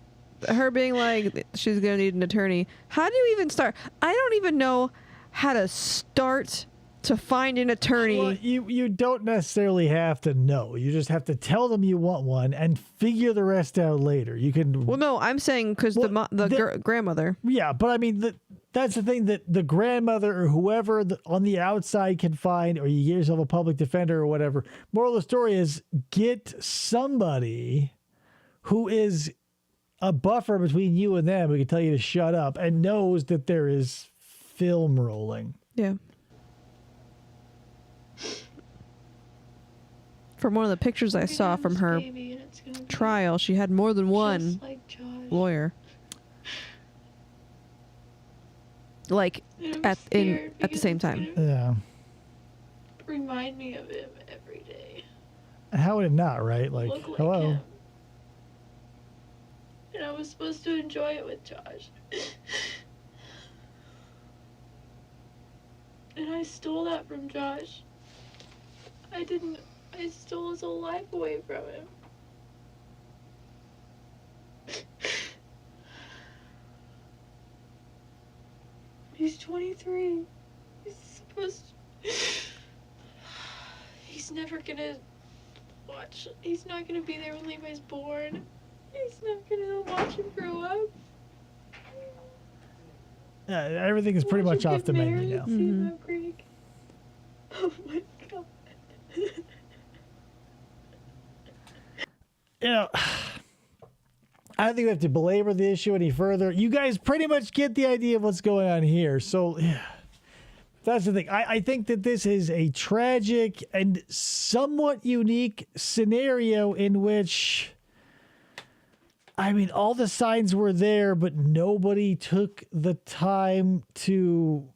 her being like, she's going to need an attorney. How do you even start? I don't even know how to start to find an attorney. Well, you don't necessarily have to know. You just have to tell them you want one and figure the rest out later. You can. Well, no, I'm saying because the grandmother. Yeah, but I mean, that's the thing that the grandmother or whoever on the outside can find, or you get yourself a public defender or whatever. Moral of the story is get somebody who is a buffer between you and them, who can tell you to shut up and knows that there is film rolling. Yeah. From one of the pictures I saw from her trial, she had more than one lawyer. Like at the same time. Yeah. Remind me of him every day. How would it not, right? Like, Look like hello. him. And I was supposed to enjoy it with Josh. And I stole that from Josh. I stole his whole life away from him. He's 23. He's never gonna watch. He's not gonna be there when Levi's born. He's not gonna watch him grow up. Yeah, everything is pretty much off the menu now. See him break. Oh my god. You know, I don't think we have to belabor the issue any further. You guys pretty much get the idea of what's going on here. So, yeah, that's the thing. I think that this is a tragic and somewhat unique scenario in which, I mean, all the signs were there, but nobody took the time to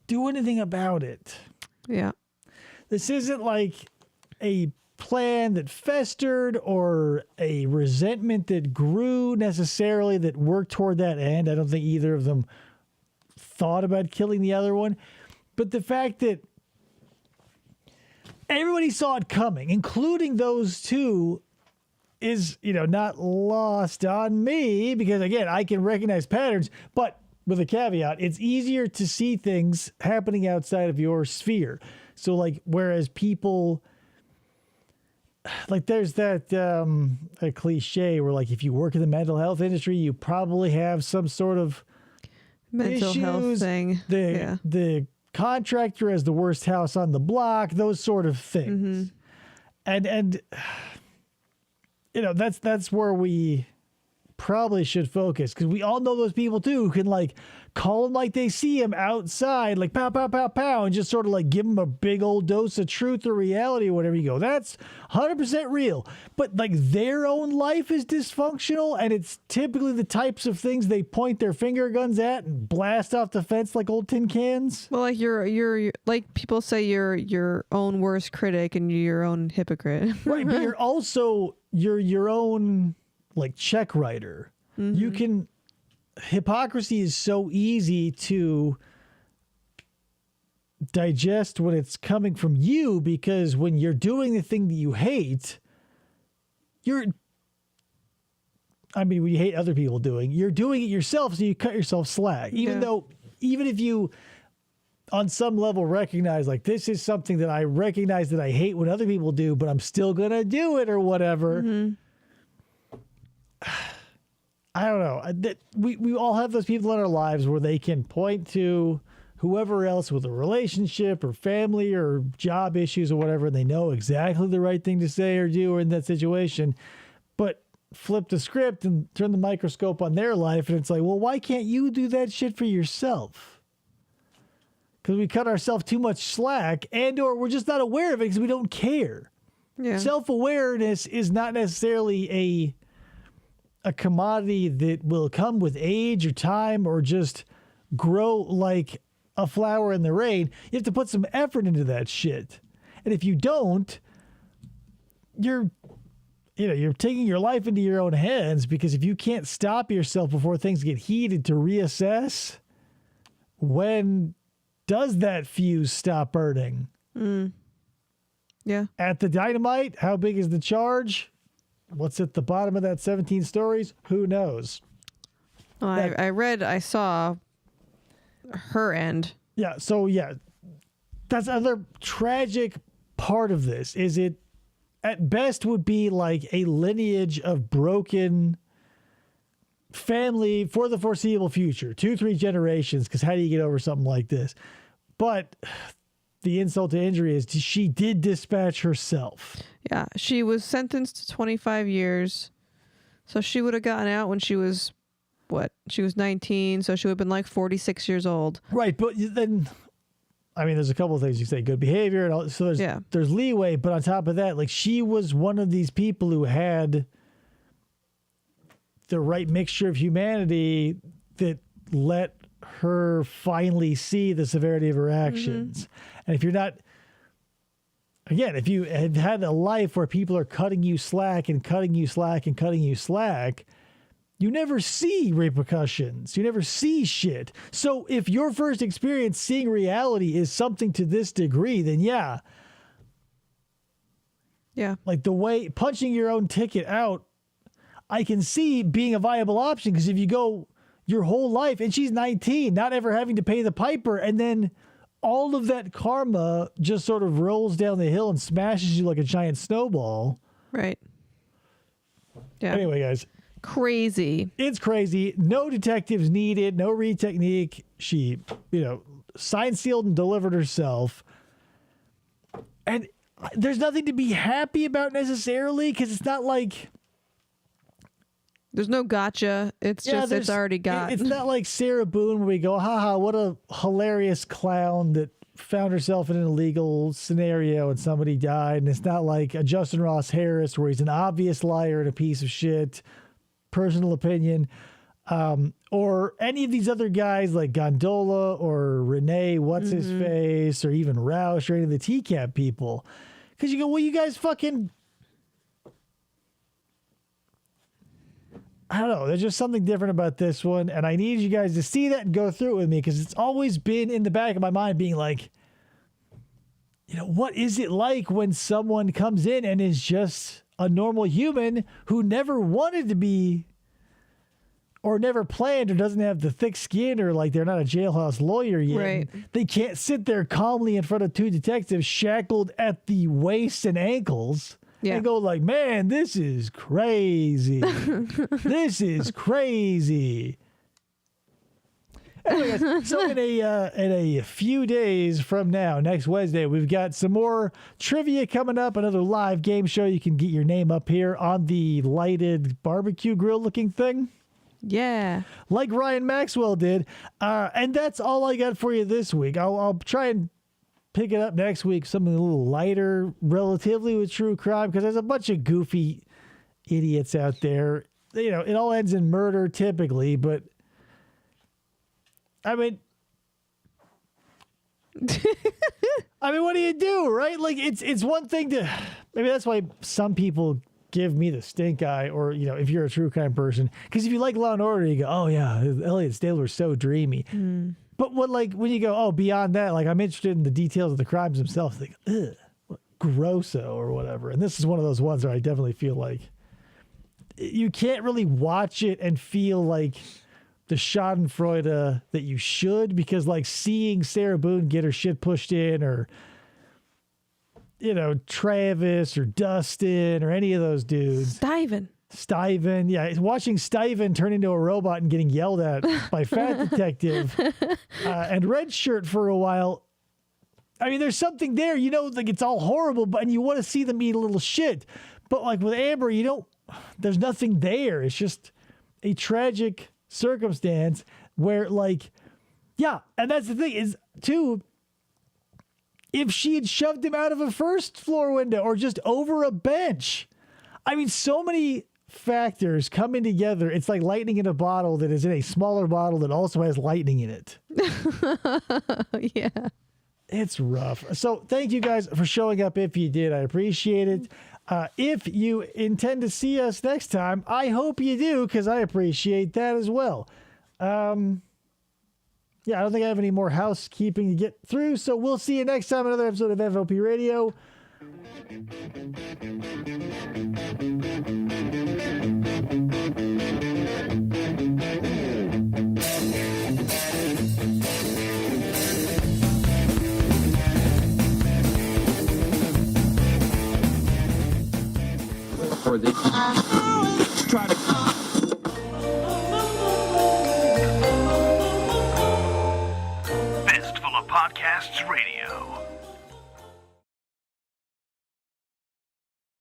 do anything about it. Yeah. This isn't like a plan that festered or a resentment that grew necessarily that worked toward that end. I don't think either of them thought about killing the other one. But the fact that everybody saw it coming, including those two, is, you know, not lost on me because, again, I can recognize patterns, but with a caveat, it's easier to see things happening outside of your sphere. So, like, whereas people, like, there's that a cliche where, like, if you work in the mental health industry, you probably have some sort of Mental health issues. thing. The contractor has the worst house on the block, those sort of things. And you know, that's where we probably should focus, because we all know those people too who can, like, call them like they see him outside, like pow, pow, pow, pow, and just sort of like give them a big old dose of truth or reality or whatever. You go, that's 100% real. But, like, their own life is dysfunctional, and it's typically the types of things they point their finger guns at and blast off the fence like old tin cans. Well, like you're like people say you're your own worst critic and you're your own hypocrite. Right, but you're also your own, like, check writer. You can, hypocrisy is so easy to digest when it's coming from you, because when you're doing the thing that you hate, when you hate other people doing, you're doing it yourself, so you cut yourself slack. Even if you on some level recognize, like, this is something that I recognize that I hate when other people do, but I'm still gonna do it or whatever. I don't know. We all have those people in our lives where they can point to whoever else with a relationship or family or job issues or whatever, and they know exactly the right thing to say or do or in that situation, but flip the script and turn the microscope on their life, and it's like, well, why can't you do that shit for yourself? Because we cut ourselves too much slack, and or we're just not aware of it because we don't care. Yeah. Self-awareness is not necessarily a commodity that will come with age or time or just grow like a flower in the rain. You have to put some effort into that shit. And if you don't, you're taking your life into your own hands, because if you can't stop yourself before things get heated to reassess, when does that fuse stop burning? Yeah. At the dynamite, how big is the charge? What's at the bottom of that 17 stories? Who knows? Well, I saw her end. Yeah. So, yeah, that's another tragic part of this. Is it at best would be like a lineage of broken family for the foreseeable future, 2-3 generations. Because how do you get over something like this? But the insult to injury is she did dispatch herself. Yeah, she was sentenced to 25 years. So she would have gotten out when she was, what? She was 19, so she would have been like 46 years old. Right, but then, I mean, there's a couple of things you say, good behavior, and all, so there's leeway, but on top of that, like, she was one of these people who had the right mixture of humanity that let her finally see the severity of her actions. And if you're not, again, if you have had a life where people are cutting you slack and cutting you slack and cutting you slack, you never see repercussions. You never see shit. So if your first experience seeing reality is something to this degree, then yeah. Like the way punching your own ticket out, I can see being a viable option, because if you go your whole life, and she's 19, not ever having to pay the piper, and then all of that karma just sort of rolls down the hill and smashes you like a giant snowball. Right. Yeah. Anyway, guys. Crazy. It's crazy. No detectives needed, no re-technique. She, signed, sealed, and delivered herself. And there's nothing to be happy about necessarily, because it's not like... There's no gotcha. It's just, it's already got. It's not like Sarah Boone where we go, haha, what a hilarious clown that found herself in an illegal scenario and somebody died. And it's not like a Justin Ross Harris where he's an obvious liar and a piece of shit. Personal opinion. Or any of these other guys like Gondola or Renee, what's his face, or even Roush or any of the TCAP people. Because you go, well, you guys fucking... I don't know. There's just something different about this one. And I need you guys to see that and go through it with me, because it's always been in the back of my mind being like, what is it like when someone comes in and is just a normal human who never wanted to be, or never planned, or doesn't have the thick skin, or like they're not a jailhouse lawyer yet. Right. They can't sit there calmly in front of two detectives shackled at the waist and ankles. And go like, man, this is crazy. This is crazy. Anyway, guys, so in a few days from now, next Wednesday, we've got some more trivia coming up, another live game show. You can get your name up here on the lighted barbecue grill looking thing. Yeah. Like Ryan Maxwell did. And that's all I got for you this week. I'll try and pick it up next week, something a little lighter relatively with true crime, because there's a bunch of goofy idiots out there. It all ends in murder typically, but I mean what do you do, right? Like it's one thing to, maybe that's why some people give me the stink eye, or if you're a true crime person, because if you like Law and Order, you go, oh yeah, Elliot Stabler's so dreamy. But when you go, oh, beyond that, like I'm interested in the details of the crimes themselves, like, ugh, grosso or whatever. And this is one of those ones where I definitely feel like you can't really watch it and feel like the schadenfreude that you should, because like seeing Sarah Boone get her shit pushed in, or Travis or Dustin or any of those dudes. Stiven, yeah. Watching Stiven turn into a robot and getting yelled at by Fat Detective and Red Shirt for a while. I mean, there's something there, like it's all horrible, and you want to see them eat a little shit. But like with Amber, there's nothing there. It's just a tragic circumstance where like, yeah. And that's the thing is too, if she had shoved him out of a first floor window or just over a bench, I mean, so many factors coming together. It's like lightning in a bottle that is in a smaller bottle that also has lightning in it. Yeah. It's rough. So thank you guys for showing up. If you did, I appreciate it. If you intend to see us next time, I hope you do, because I appreciate that as well. Yeah, I don't think I have any more housekeeping to get through, so we'll see you next time on another episode of FFOP Radio. For the try to Fistful of Podcasts Radio.